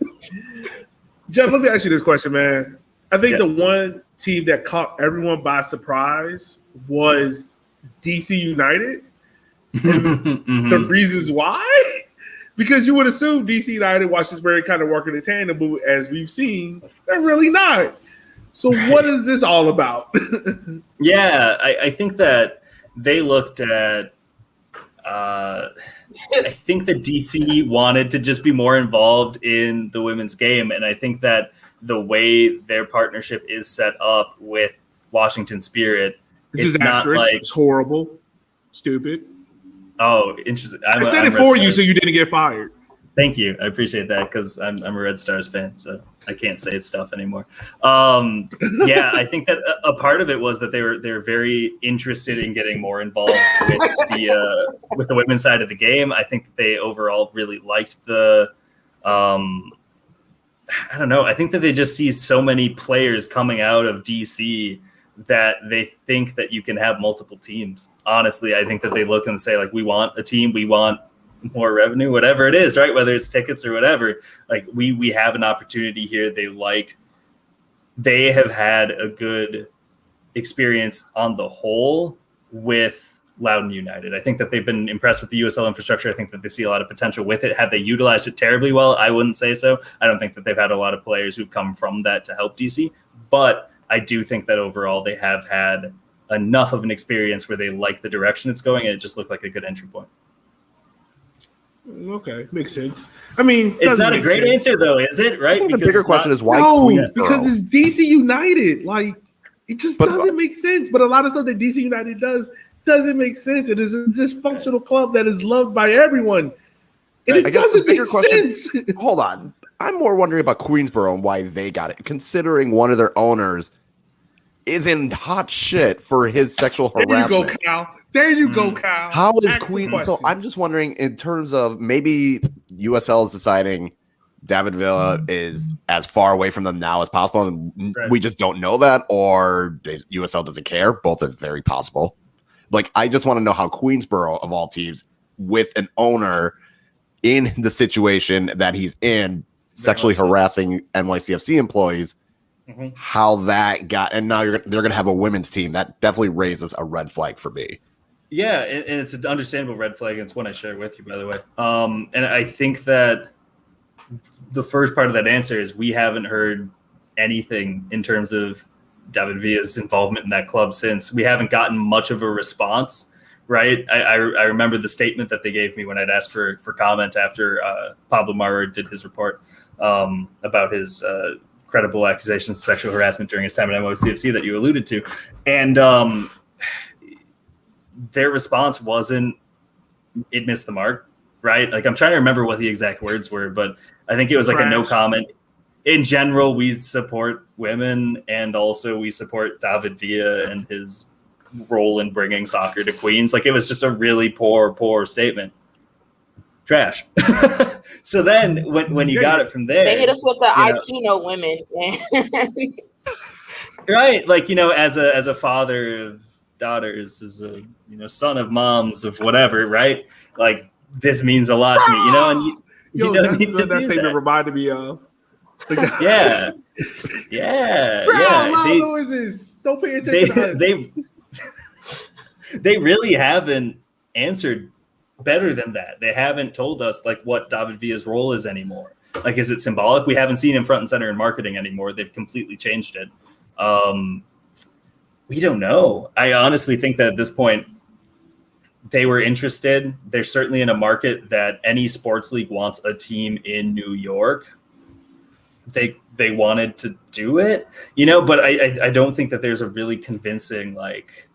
Jeff, let me ask you this question, man. I think the one team that caught everyone by surprise was DC United. And the reasons why? Because you would assume DC United, Washington kind of working in tandem, but as we've seen, they're really not. So what is this all about? Yeah, I think that they looked at. I think that DC wanted to just be more involved in the women's game, and I think that the way their partnership is set up with Washington Spirit, This is not asterisk. like It's horrible, stupid. oh, interesting. I said it for you so you didn't get fired. Thank you. I appreciate that because I'm a Red Stars fan, so I can't say stuff anymore. Yeah, I think that a part of it was that they were very interested in getting more involved with the women's side of the game. I think that they overall really liked the. I don't know. I think that they just see so many players coming out of DC that they think that you can have multiple teams. Honestly, I think that they look and say, like, we want a team, we want more revenue, whatever it is, right? Whether it's tickets or whatever, like we have an opportunity here. They have had a good experience on the whole with Loudoun United. I think that they've been impressed with the USL infrastructure. I think that they see a lot of potential with it. Have they utilized it terribly well? I wouldn't say so. I don't think that they've had a lot of players who've come from that to help DC, but I do think that overall they have had enough of an experience where they like the direction it's going, and it just looked like a good entry point. Okay, makes sense. I mean, it's not a great answer, though, is it? Right? The bigger question is why? No, because it's DC United. Like, it just doesn't make sense. But a lot of stuff that DC United doesn't make sense. It is a dysfunctional club that is loved by everyone, and it doesn't make sense. Hold on, I'm more wondering about Queensboro and why they got it, considering one of their owners is in hot shit for his sexual harassment. There you go, Cal. There you go, Kyle. How is Queen? So I'm just wondering, in terms of maybe USL is deciding David Villa is as far away from them now as possible, and we just don't know that, or USL doesn't care. Both is very possible. Like, I just want to know how Queensboro, of all teams, with an owner in the situation that he's in, sexually harassing NYCFC employees, how that got, and now they're going to have a women's team. That definitely raises a red flag for me. Yeah, and it's an understandable red flag. It's one I share with you, by the way. And I think that the first part of that answer is we haven't heard anything in terms of David Villa's involvement in that club since. We haven't gotten much of a response, right? I remember the statement that they gave me when I'd asked for comment after Pablo Maurer did his report about his credible accusations of sexual harassment during his time at NWSL that you alluded to. And their response wasn't, it missed the mark, right? Like, I'm trying to remember what the exact words were, but I think it was like a no comment. In general, we support women, and also we support David Villa and his role in bringing soccer to Queens. Like, it was just a really poor statement. Trash. So then when you got it from there, they hit us with the IQ no women. Right. Like, as a father of daughters, as a son of moms of whatever, right? Like, this means a lot to me, and you don't need to that statement reminded me of. Yeah. Loud noises. Don't pay attention to us. They really haven't answered better than that. They haven't told us, like, what David Villa's role is anymore. Like, is it symbolic? We haven't seen him front and center in marketing anymore. They've completely changed it. We don't know. I honestly think that at this point, they were interested. They're certainly in a market that any sports league wants a team in New York. They wanted to do it, but I don't think that there's a really convincing, like,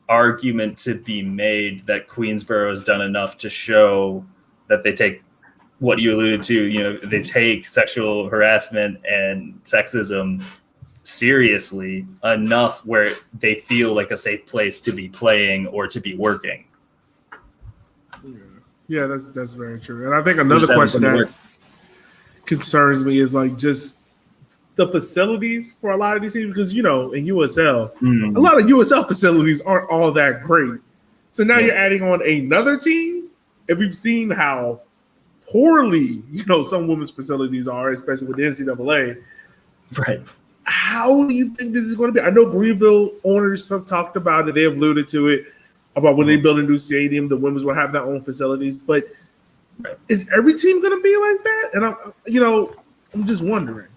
argument to be made that Queensboro has done enough to show that they take what you alluded to, they take sexual harassment and sexism seriously enough where they feel like a safe place to be playing or to be working. Yeah, that's very true. And I think another question that concerns me is, like, just the facilities for a lot of these teams, because in USL, a lot of USL facilities aren't all that great. So now you're adding on another team. If you've seen how poorly some women's facilities are, especially with the NCAA, right? How do you think this is going to be? I know Greenville owners have talked about it. They have alluded to it about when they build a new stadium, the women's will have their own facilities. But Is every team going to be like that? And I'm just wondering.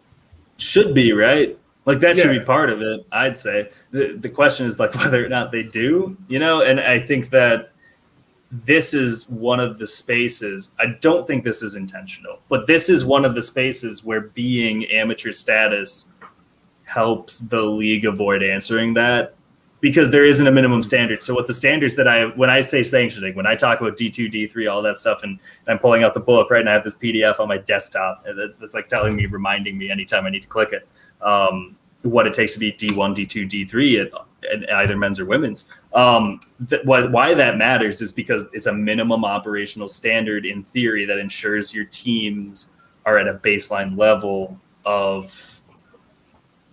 Should be, right? Like that should be part of it, I'd say. The question is like whether or not they do, and I think that this is one of the spaces. I don't think this is intentional, but this is one of the spaces where being amateur status helps the league avoid answering that, because there isn't a minimum standard. So what the standards when I say sanctioning, when I talk about D2, D3, all that stuff, and I'm pulling out the book, right, and I have this PDF on my desktop that's like reminding me anytime I need to click it, what it takes to be D1, D2, D3 at either men's or women's. Why that matters is because it's a minimum operational standard in theory that ensures your teams are at a baseline level of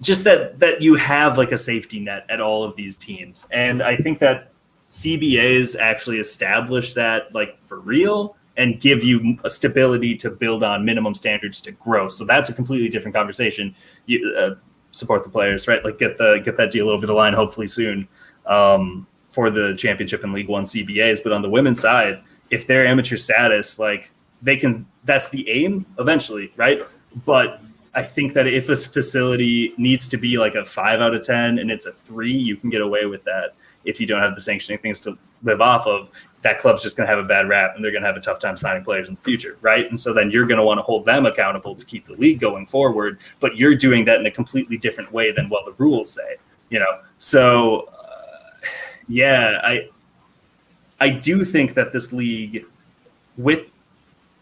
just that you have like a safety net at all of these teams. And I think that CBAs actually establish that like for real and give you a stability to build on minimum standards to grow. So that's a completely different conversation. You support the players, right? Like get that deal over the line hopefully soon for the championship and League One CBAs. But on the women's side, if they're amateur status, like they can, that's the aim eventually, right? But I think that if this facility needs to be like a 5 out of 10 and it's a 3, you can get away with that. If you don't have the sanctioning things to live off of, that club's just going to have a bad rap and they're going to have a tough time signing players in the future, right? And so then you're going to want to hold them accountable to keep the league going forward, but you're doing that in a completely different way than what the rules say, So, I do think that this league with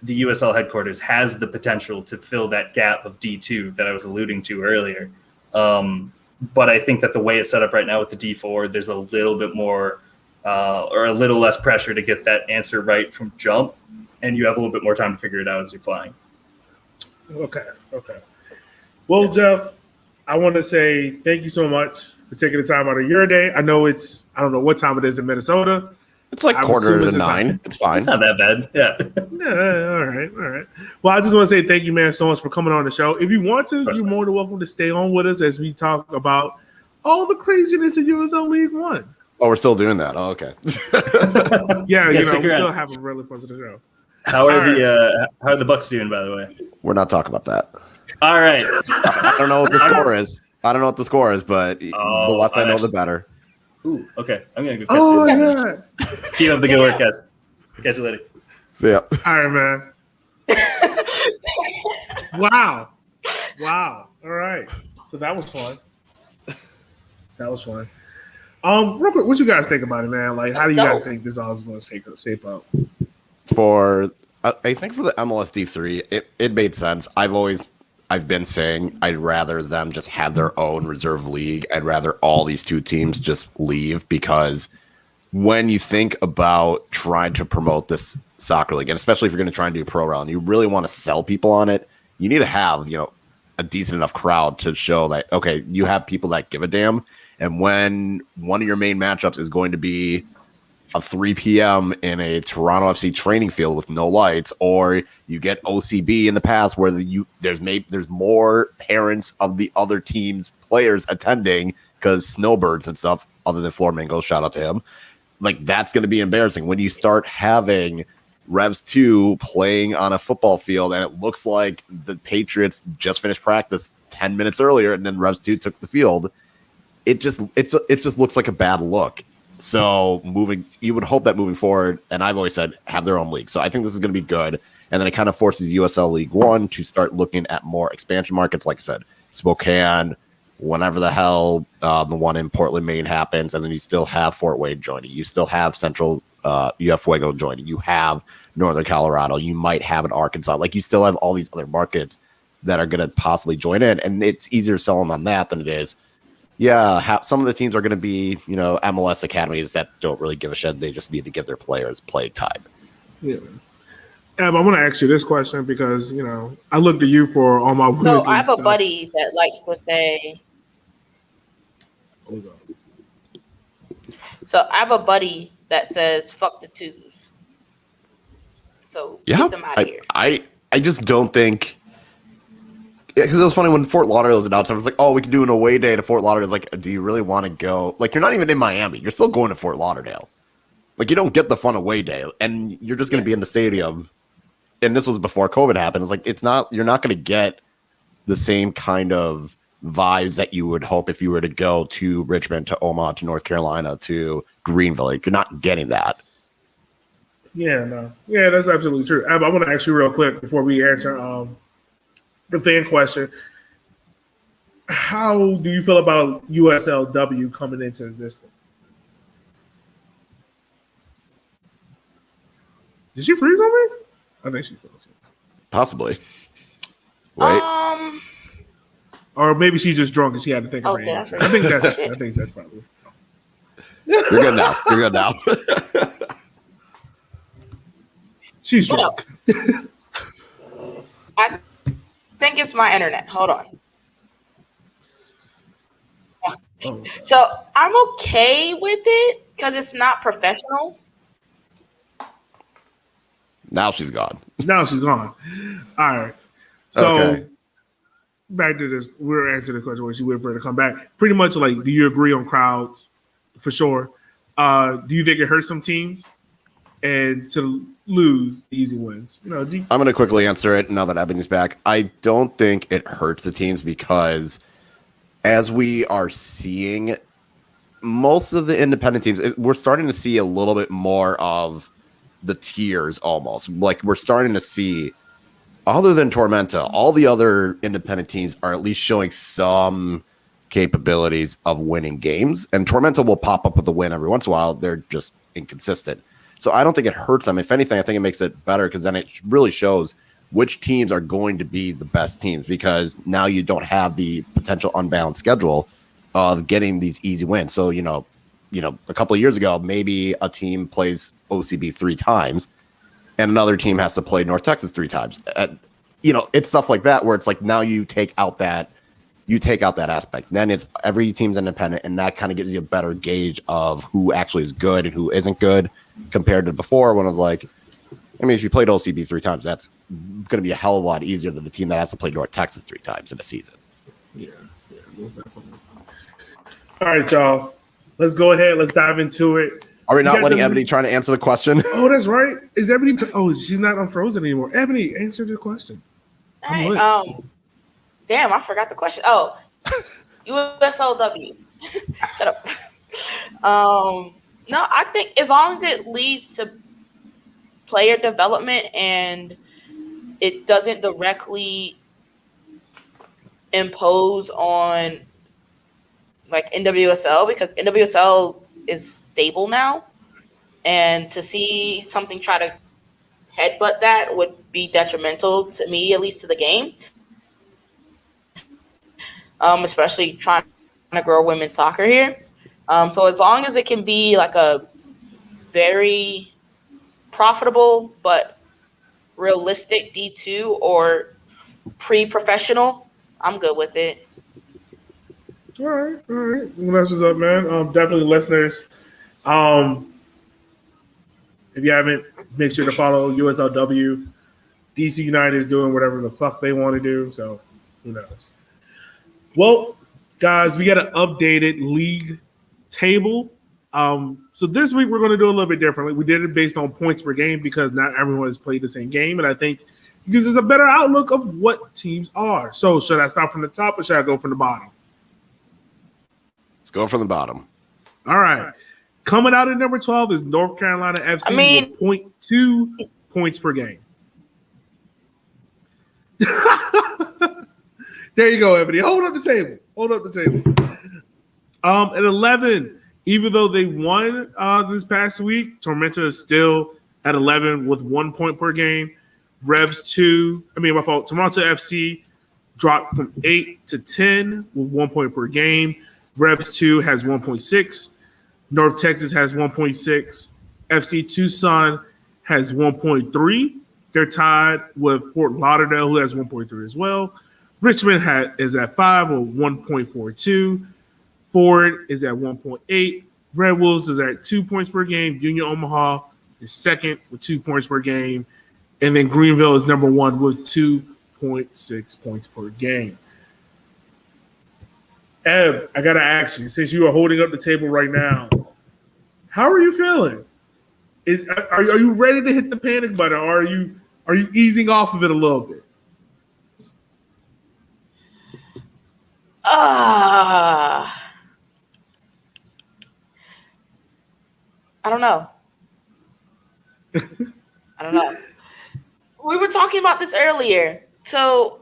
the USL headquarters has the potential to fill that gap of D2 that I was alluding to earlier. But I think that the way it's set up right now with the D4, there's a little bit more or a little less pressure to get that answer right from jump, and you have a little bit more time to figure it out as you're flying. Okay. Well, Jeff, I want to say thank you so much for taking the time out of your day. I know I don't know what time it is in Minnesota. It's like quarter to 9. It's fine. It's not that bad. Yeah. Yeah. All right. Well, I just want to say thank you, man, so much for coming on the show. If you want to, you're more than welcome to stay on with us as we talk about all the craziness in USL League One. Oh, we're still doing that. Oh, okay. Yeah, we still have a really fun show. How are the Bucks doing, by the way? We're not talking about that. All right. I don't know what the score is. But the less I know, the better. Ooh, okay. I'm going to go catch you. Yeah. Keep up the good work, guys. Catch you later. See ya. All right, man. Wow. All right. So that was fun. Real quick, what you guys think about it, man? Like, how do you guys think this all is going to shape up? I think for the MLS D3, it made sense. I've been saying I'd rather them just have their own reserve league. I'd rather all these 2 teams just leave, because when you think about trying to promote this soccer league, and especially if you're going to try and do pro rel and you really want to sell people on it, you need to have, a decent enough crowd to show that, okay, you have people that give a damn. And when one of your main matchups is going to be a 3 p.m. in a Toronto FC training field with no lights, or you get OCB in the past where there's more parents of the other team's players attending because snowbirds and stuff, other than Flamingo, shout out to him. Like, that's going to be embarrassing when you start having Revs 2 playing on a football field and it looks like the Patriots just finished practice 10 minutes earlier and then Revs 2 took the field. It just looks like a bad look. So you would hope that moving forward, and I've always said, have their own league. So I think this is going to be good. And then it kind of forces USL League One to start looking at more expansion markets. Like I said, Spokane, whenever the hell the one in Portland, Maine happens. And then you still have Fort Wayne joining. You still have you have Fuego joining. You have Northern Colorado. You might have an Arkansas. Like, you still have all these other markets that are going to possibly join in. And it's easier to sell them on that than it is. Yeah, some of the teams are going to be, MLS academies that don't really give a shit. They just need to give their players playing time. Yeah. Ab, I want to ask you this question because, I looked at you for all my wisdom. So I have a buddy that likes to say. So I have a buddy that says, fuck the 2s. So get them out of here. I just don't think. Because it was funny when Fort Lauderdale was announced. I was like, "Oh, we can do an away day to Fort Lauderdale." It's like, do you really want to go? Like, you're not even in Miami. You're still going to Fort Lauderdale. Like, you don't get the fun away day, and you're just going to be in the stadium and this was before COVID happened. It's like you're not going to get the same kind of vibes that you would hope if you were to go to Richmond, to Omaha, to North Carolina, to Greenville. Like, you're not getting that. Yeah, no. Yeah, that's absolutely true. I want to ask you real quick before we answer the fan question. How do you feel about USLW coming into existence? Did she freeze on me? I think she froze. Possibly. Wait. Or maybe she's just drunk and she had to think of her answer. I think that's probably. You're good now. You're good now. She's drunk. I think it's my internet. Hold on. Oh. So I'm okay with it because it's not professional. Now she's gone. Now she's gone. All right. So Okay. Back to this, we're answering the question where she waited for her to come back. Pretty much like, do you agree on crowds? For sure. Do you think it hurts some teams and to lose the easy wins? You know, I'm going to quickly answer it now that Ebony's back. I don't think it hurts the teams because as we are seeing most of the independent teams, we're starting to see a little bit more of the tiers almost. Like, we're starting to see, other than Tormenta, all the other independent teams are at least showing some capabilities of winning games. And Tormenta will pop up with a win every once in a while. They're just inconsistent. So I don't think it hurts them. If anything, I think it makes it better because then it really shows which teams are going to be the best teams, because now you don't have the potential unbalanced schedule of getting these easy wins. So, you know, a couple of years ago, maybe a team plays OCB 3 times and another team has to play North Texas 3 times. It's stuff like that where it's like, now you take out that aspect. Then it's every team's independent, and that kind of gives you a better gauge of who actually is good and who isn't good compared to before, when it was like, I mean, if you played OCB 3 times, that's going to be a hell of a lot easier than the team that has to play North Texas 3 times in a season. Yeah. All right, y'all. Let's go ahead. Let's dive into it. Are we not letting Ebony trying to answer the question? Oh, that's right. Is Ebony? Oh, she's not unfrozen anymore. Ebony, answer the question. Hey, damn, I forgot the question. Oh, USLW. Shut up. No, I think as long as it leads to player development and it doesn't directly impose on like NWSL, because NWSL is stable now, and to see something try to headbutt that would be detrimental to me, at least to the game. Especially trying to grow women's soccer here. So as long as it can be like a very profitable but realistic D2 or pre-professional, I'm good with it. All right. Well, that's what's up, man. Definitely listeners. If you haven't, make sure to follow USLW. DC United is doing whatever the fuck they want to do, so who knows? Well, guys, we got an updated league table. So this week we're going to do a little bit differently. We did it based on points per game because not everyone has played the same game, and I think it gives us a better outlook of what teams are. So should I start from the top or should I go from the bottom? Let's go from the bottom. All right. Coming out at number 12 is North Carolina FC with 0.2 points per game. There you go, Ebony. Hold up the table. At 11, even though they won this past week, Tormenta is still at 11 with 1 point per game. Toronto FC dropped from 8 to 10 with 1 point per game. Revs 2 has 1.6. North Texas has 1.6. FC Tucson has 1.3. They're tied with Fort Lauderdale, who has 1.3 as well. Richmond is at 5 with 1.42. Ford is at 1.8. Red Wolves is at 2 points per game. Union Omaha is second with 2 points per game. And then Greenville is number 1 with 2.6 points per game. Eb, I got to ask you, since you are holding up the table right now, how are you feeling? Are you ready to hit the panic button? Or Are you easing off of it a little bit? I don't know. We were talking about this earlier. So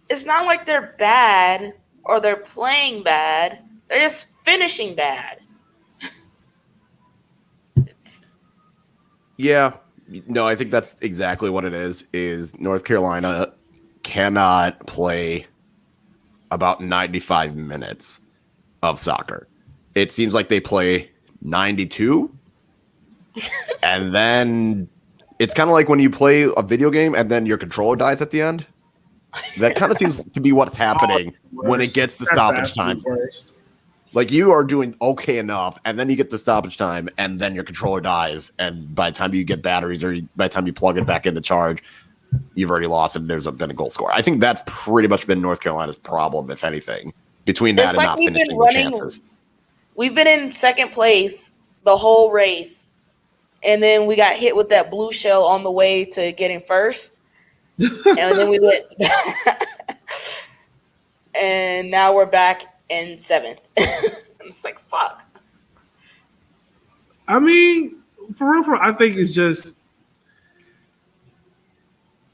it's not like they're bad or they're playing bad. They're just finishing bad. Yeah. No, I think that's exactly what it is North Carolina cannot play about 95 minutes of soccer. It seems like they play 92, and then it's kind of like when you play a video game and then your controller dies at the end. That kind of seems to be what's happening when it gets to stoppage time. Like you are doing okay enough, and then you get to stoppage time, and then your controller dies, and by the time you get batteries or by the time you plug it back into charge, you've already lost and there's been a goal score. I think that's pretty much been North Carolina's problem, if anything, between that and not finishing the chances. We've been in second place the whole race, and then we got hit with that blue shell on the way to getting first, and then we went and now we're back in seventh. It's like, fuck. I mean, for real, I think it's just.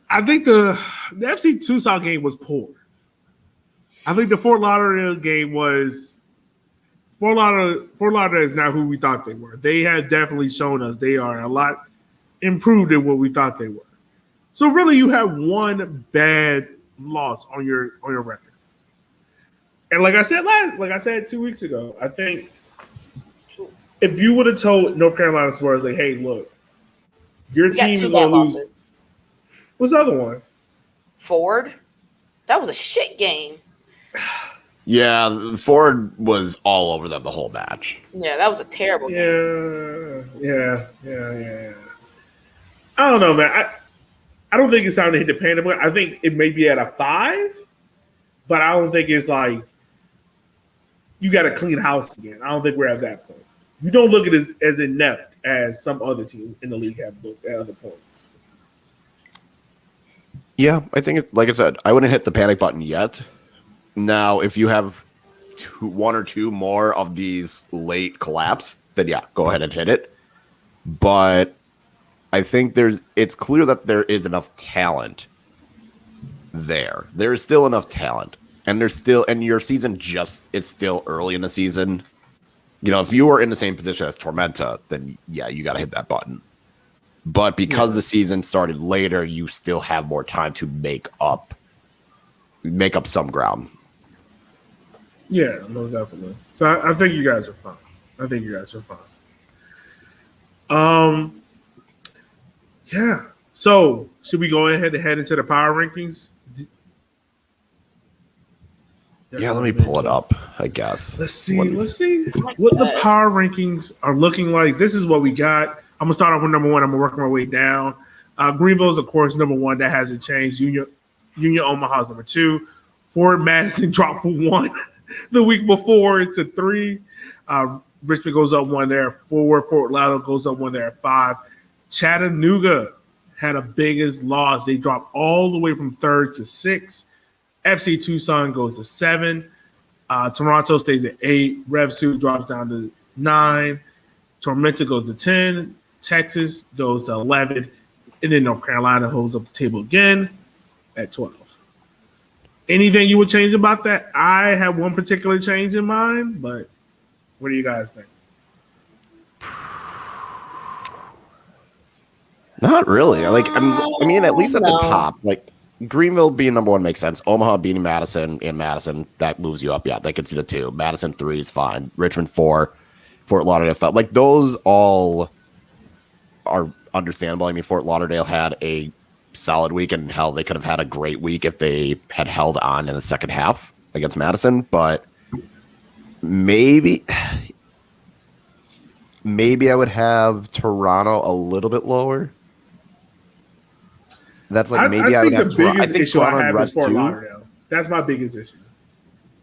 I think the FC Tucson game was poor. I think the Fort Lauderdale game was. Fort Lauderdale is not who we thought they were. They have definitely shown us they are a lot improved in what we thought they were. So really, you have one bad loss on your record. And like I said 2 weeks ago, I think if you would have told North Carolina Spurs, like, hey, look, your team is going to lose. Losses. What's the other one? Ford. That was a shit game. Yeah, Ford was all over them the whole match. Yeah, that was a terrible game. Yeah. I don't know, man. I don't think it's time to hit the panic button. I think it may be at a 5, but I don't think it's like you got to clean house again. I don't think we're at that point. You don't look at it as inept as some other teams in the league have looked at other points. Yeah, I think, like I said, I wouldn't hit the panic button yet. Now, if you have one or two more of these late collapse, then yeah, go ahead and hit it. But I think it's clear that there is enough talent there. There is still enough talent. And your season it's still early in the season. You know, if you were in the same position as Tormenta, then yeah, you got to hit that button. But because the season started later, you still have more time to make up some ground. Yeah, most definitely. So I think you guys are fine. Yeah. So should we go ahead and head into the power rankings? Yeah, let me pull it up, I guess. Let's see what the power rankings are looking like. This is what we got. I'm going to start off with number 1. I'm going to work my way down. Greenville's, of course, number 1. That hasn't changed. Union Omaha's number 2. Fort Madison dropped from 1 the week before to 3. Richmond goes up 1 there at 4. Fort Lauderdale goes up 1 there at 5. Chattanooga had a biggest loss. They dropped all the way from 3rd to 6. FC Tucson goes to 7. Toronto stays at 8. Rev 2 drops down to 9. Tormenta goes to 10. Texas goes to 11. And then North Carolina holds up the table again at 12. Anything you would change about that? I have one particular change in mind, but what do you guys think? Not really. I mean, at least at the top, like Greenville being number 1 makes sense. Omaha beating Madison in Madison, that moves you up. Yeah, that gets you to 2. Madison 3 is fine. Richmond 4. Fort Lauderdale felt like those all are understandable. I mean, Fort Lauderdale had a solid week, and hell, they could have had a great week if they had held on in the second half against Madison. But maybe I would have Toronto a little bit lower. That's like maybe I would have Toronto. I think Toronto and Rev 2. That's my biggest issue.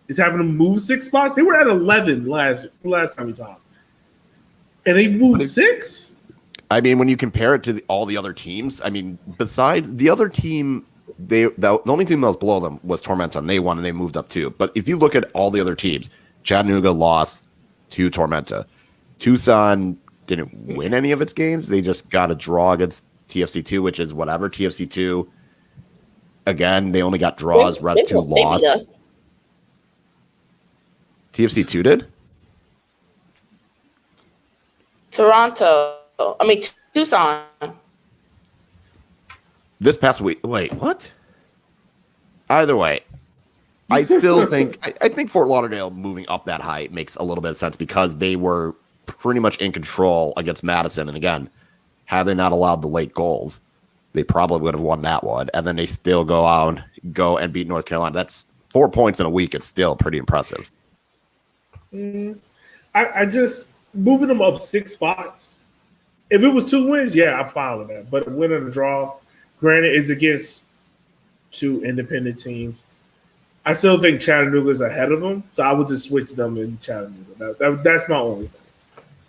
Is having to move 6 spots. They were at 11 last time we talked. And they moved 6? I mean, when you compare it to all the other teams, I mean, besides the other team, the only team that was below them was Tormenta, and they won and they moved up too. But if you look at all the other teams, Chattanooga lost to Tormenta. Tucson didn't win any of its games. They just got a draw against TFC2, which is whatever. TFC2, again, they only got draws. Revs 2 lost. TFC2 did? Tucson. This past week. Wait, what? Either way, I still think I think Fort Lauderdale moving up that high makes a little bit of sense because they were pretty much in control against Madison. And again, had they not allowed the late goals, they probably would have won that one. And then they still go and beat North Carolina. That's 4 points in a week. It's still pretty impressive. I just moving them up 6 spots. If it was 2 wins, yeah, I'm fine with that. But a win and a draw, granted, it's against 2 independent teams. I still think Chattanooga's ahead of them, so I would just switch them in Chattanooga. That's my only thing.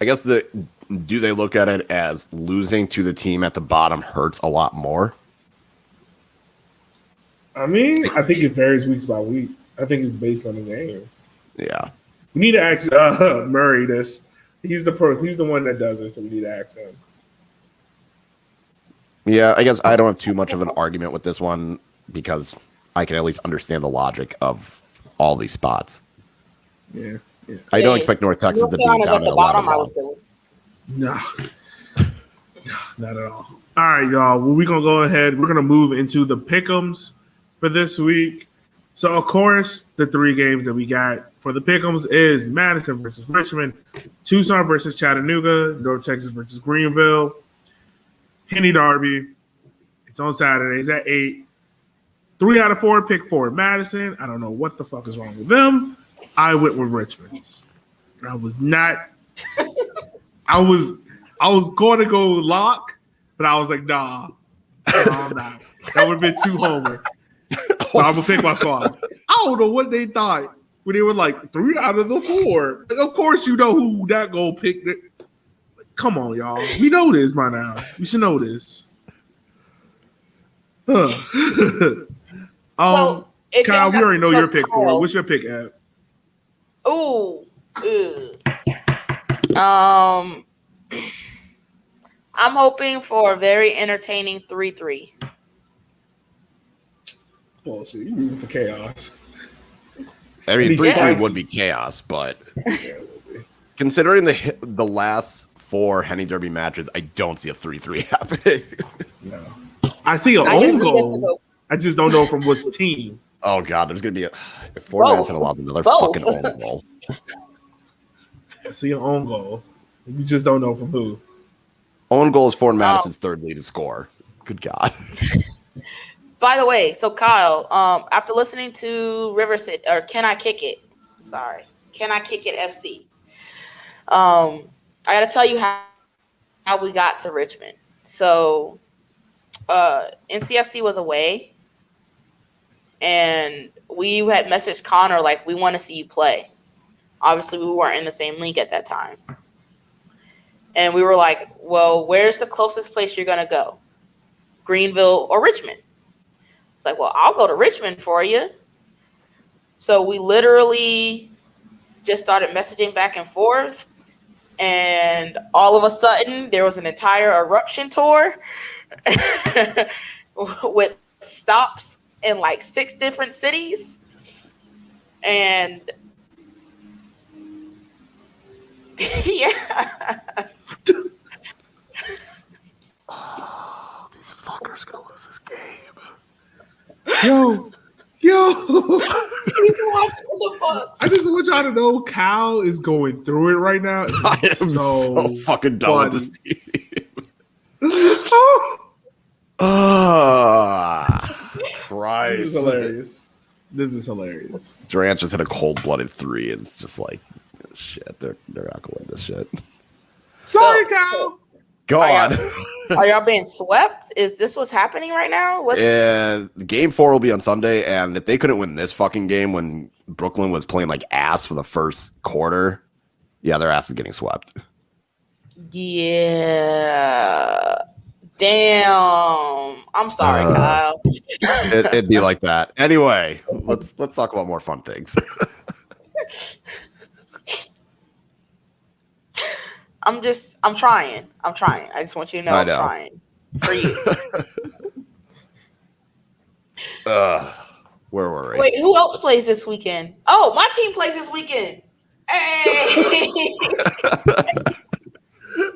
I guess do they look at it as losing to the team at the bottom hurts a lot more? I mean, I think it varies weeks by week. I think it's based on the game. Yeah. We need to ask Murray this. He's the one that does it, so we need to ask him. Yeah, I guess I don't have too much of an argument with this one because I can at least understand the logic of all these spots. Yeah. I don't expect North Texas to be down at the bottom. No, not at all. All right, y'all. Well, we're going to go ahead. We're going to move into the pick'ems for this week. So, of course, the 3 games that we got for the pick'ems is Madison versus Richmond, Tucson versus Chattanooga, North Texas versus Greenville, Henny Derby. It's on Saturdays at 8. 3 out of 4 pick for Madison. I don't know what the fuck is wrong with them. I went with Richmond. I was not. I was going to go lock, but I was like, nah, I'm not. That would have been too homer. So I'm gonna pick my squad. I don't know what they thought when they were like 3 out of the 4. Like, of course, you know who that goal picked. Come on, y'all. We know this by now. We should know this. Well, Kyle, we already know your pick for it. What's your pick at? I'm hoping for a very entertaining 3-3. Bullshit. You rooting for chaos. I mean, 3-3 would be chaos, but considering the last 4 Henny Derby matches, I don't see a 3-3 happening. No. I see an own goal. I just don't know from which team. Oh, God. There's going to be if 4 Madison allows another fucking own goal. I see an own goal. We just don't know from who. Own goal is Fort Madison's third lead to score. Good God. By the way, so Kyle, after listening to River City or Can I Kick It? Sorry, Can I Kick It FC? I got to tell you how we got to Richmond. So, NCFC was away, and we had messaged Connor like, we want to see you play. Obviously, we weren't in the same league at that time. And we were like, well, where's the closest place you're going to go? Greenville or Richmond? It's like, well, I'll go to Richmond for you. So we literally just started messaging back and forth. And all of a sudden, there was an entire eruption tour with stops in like 6 different cities. And yeah. Oh, these fuckers gonna lose this game. Yo. He's watching the Bucks. I just want y'all to know Cal is going through it right now. I am so fucking done with this team. Christ. This is hilarious. Durant just hit a cold-blooded 3, and it's just like, shit, they're not gonna win this shit. Sorry, Cal. Go on. Are y'all being swept? Is this what's happening right now? Game 4 will be on Sunday, and if they couldn't win this fucking game when Brooklyn was playing like ass for the first quarter, yeah, their ass is getting swept. Yeah. Damn. I'm sorry, Kyle. It'd be like that. Anyway, let's talk about more fun things. I'm trying. I just want you to know I'm trying for you. Where were we? Wait, who else plays this weekend? Oh, my team plays this weekend. Hey.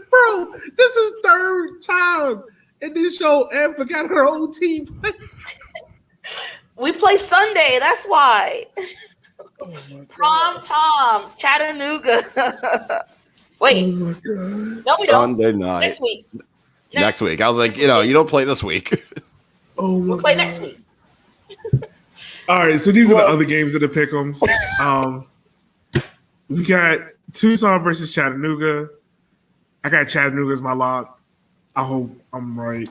Bro, this is third time in this show and forgot her whole team. We play Sunday. That's why. Oh Prom Tom, Chattanooga. Wait. Oh my God. No, we Sunday don't. night. Next week. Next week. I was like, you don't play this week. Oh my We'll play God. next week. All right, so these are the other games of the pick'ems. We got Tucson versus Chattanooga. I got Chattanooga as my lock. I hope I'm right.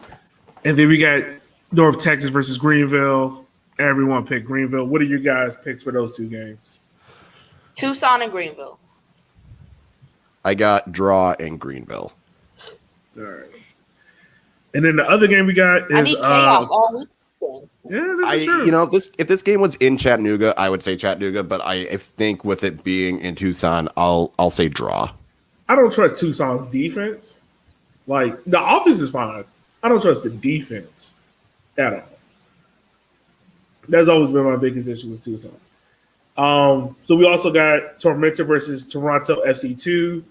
And then we got North Texas versus Greenville. Everyone picked Greenville. What are your guys' picks for those two games? Tucson and Greenville. I got draw in Greenville. All right. And then the other game we got is I need chaos all weekend. Yeah, that's true. If this game was in Chattanooga, I would say Chattanooga, but I think with it being in Tucson, I'll say draw. I don't trust Tucson's defense. Like, the offense is fine. I don't trust the defense at all. That's always been my biggest issue with Tucson. So we also got Tormenta versus Toronto FC2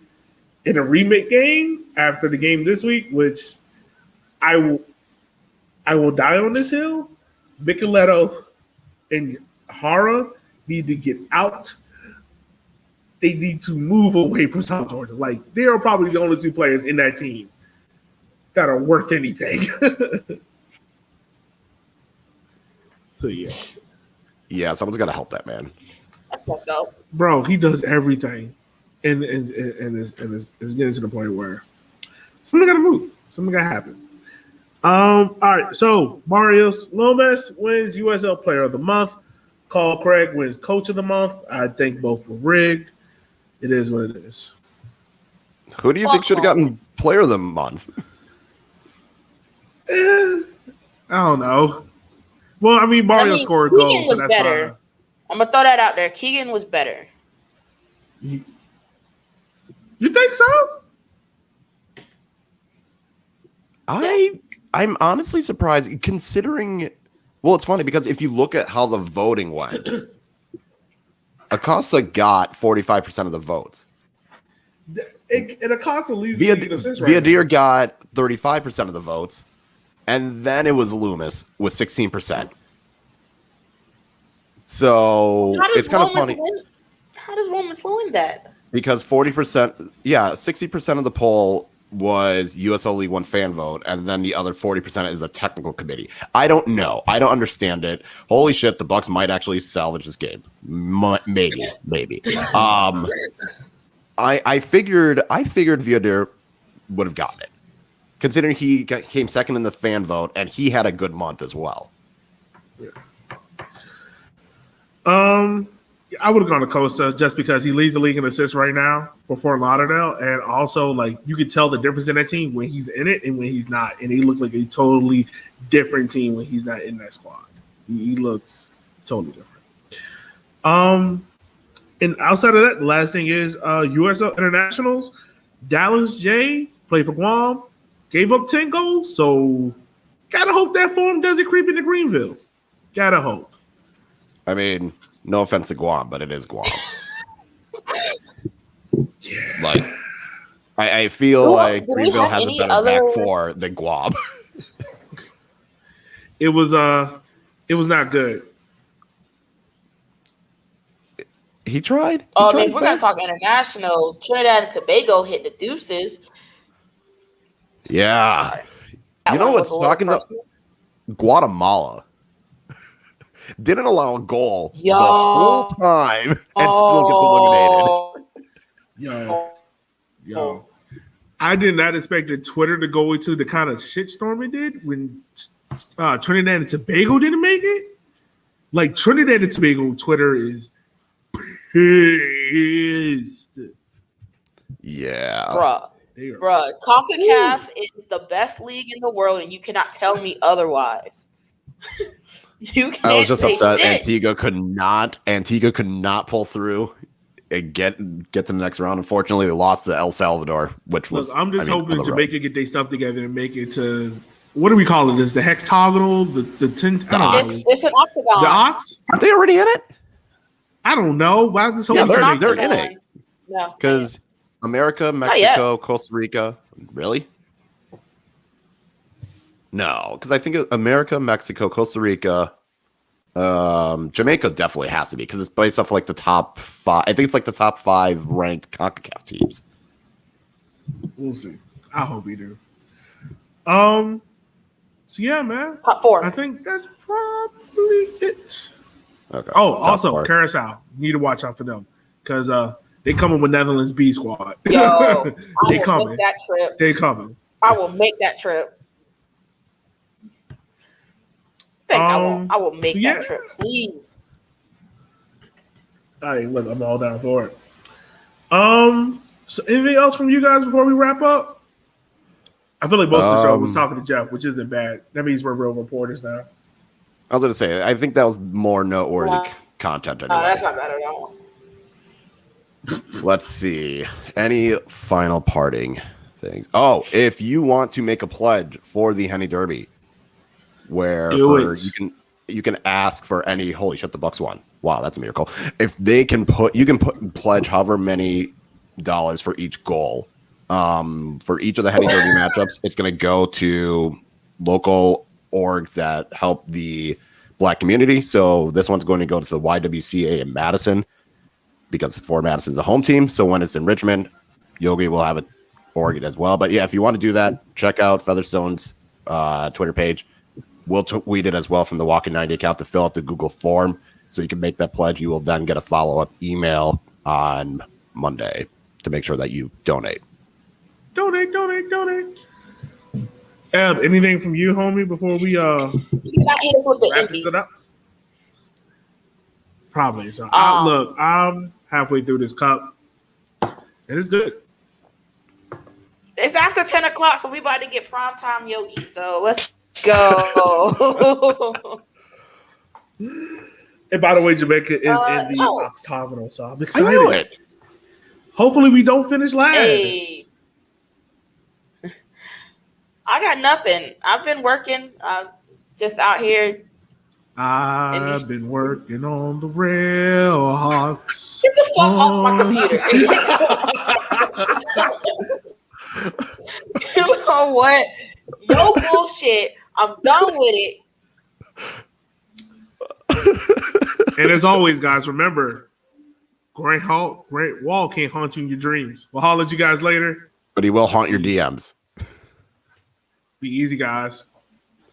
in a remake game after the game this week, which I will die on this hill. Micheletto and Hara need to get out. They need to move away from South Georgia. Like, they are probably the only two players in that team that are worth anything. So, yeah. Yeah, someone's got to help that man. That's fucked up. Bro, he does everything. And it's getting to the point where something got to move. Something got to happen. All right, so Mario Lomas wins USL Player of the Month. Carl Craig wins Coach of the Month. I think both were rigged. It is what it is. Who do you think should have gotten Player of the Month? I don't know. Well, I mean, Mario scored goals. Keegan was so that's better. fine. I'm going to throw that out there. Keegan was better. You think so? I'm honestly surprised considering. Well, it's funny because if you look at how the voting went, Acosta got 45% of the votes. And Acosta leads the league in assists right Viadir got 35% of the votes, and then it was Loomis with 16%. So it's kind of funny. How does Loomis win that? Because 60% of the poll was USL League One fan vote, and then the other 40% is a technical committee. I don't know. I don't understand it. Holy shit, the Bucks might actually salvage this game. Maybe. I figured Viadir would have gotten it, considering he came second in the fan vote, and he had a good month as well. Yeah. I would have gone to Costa just because he leads the league in assists right now for Fort Lauderdale, and also like you could tell the difference in that team when he's in it and when he's not, and he looked like a totally different team when he's not in that squad. He looks totally different. And outside of that, the last thing is USL Internationals. Dallas J played for Guam, gave up 10 goals, so gotta hope that form doesn't creep into Greenville. Gotta hope. I mean, no offense to Guam, but it is Guam. Yeah. Like, I feel like Greenville has a better back four than Guam. It was not good. He tried. I mean, if we're gonna talk international, Trinidad and Tobago hit the deuces. Yeah. You know what's talking about? Guatemala didn't allow a goal the whole time and still gets eliminated. Yo. I did not expect the Twitter to go into the kind of shitstorm it did when Trinidad and Tobago didn't make it. Like, Trinidad and Tobago Twitter is pissed. Yeah. Bruh. Bruh, CONCACAF is the best league in the world, and you cannot tell me otherwise. You can't. I was just say upset shit. Antigua could not pull through and get to the next round. Unfortunately, they lost to El Salvador, which was. Look, I'm just hoping Jamaica get their stuff together and make it to what do we call it? This the hexagonal, the 10. It's an octagon. The ox? Aren't they already in it? I don't know. But I just hope they're in it. No, because America, Mexico, Costa Rica. Really? No, because I think America, Mexico, Costa Rica, Jamaica definitely has to be because it's based off like the top 5. I think it's like the top 5 ranked CONCACAF teams. We'll see. I hope we do. So yeah, man. Top 4. I think that's probably it. Okay. Oh, also Curacao. You need to watch out for them because they coming with Netherlands B squad. Yo, they I will make that trip. They coming. I will make that trip. I will make that trip, please. All right, look, I'm all down for it. So anything else from you guys before we wrap up? I feel like most of the show was talking to Jeff, which isn't bad. That means we're real reporters now. I was going to say, I think that was more noteworthy content. Anyway. That's not bad at all. Let's see. Any final parting things? Oh, if you want to make a pledge for the Henny Derby, where you can ask for any. Holy shit, the Bucks won! Wow, that's a miracle. If they can pledge however many dollars for each goal. For each of the Henny Derby matchups, it's going to go to local orgs that help the Black community. So this one's going to go to the YWCA in Madison because Fort Madison's a home team. So when it's in Richmond, Yogi will have an org as well. But yeah, if you want to do that, check out Featherstone's Twitter page. We'll tweet it as well from the Walking 90 account to fill out the Google form so you can make that pledge. You will then get a follow-up email on Monday to make sure that you donate. Donate. Eb, anything from you, homie, before we wrap this up? Probably. So look, I'm halfway through this cup. It is good. It's after 10 o'clock, so we about to get primetime Yogi. So let's go. And by the way, Jamaica is in the octagonal, so I'm excited. I knew it. Hopefully we don't finish last. Hey. I got nothing. I've been working just out here. I've been working on the rail hawks. Get the fuck off my computer. You know what? Yo bullshit. I'm done with it. And as always, guys, remember, Great Wall can't haunt you in your dreams. We'll holler at you guys later. But he will haunt your DMs. Be easy, guys.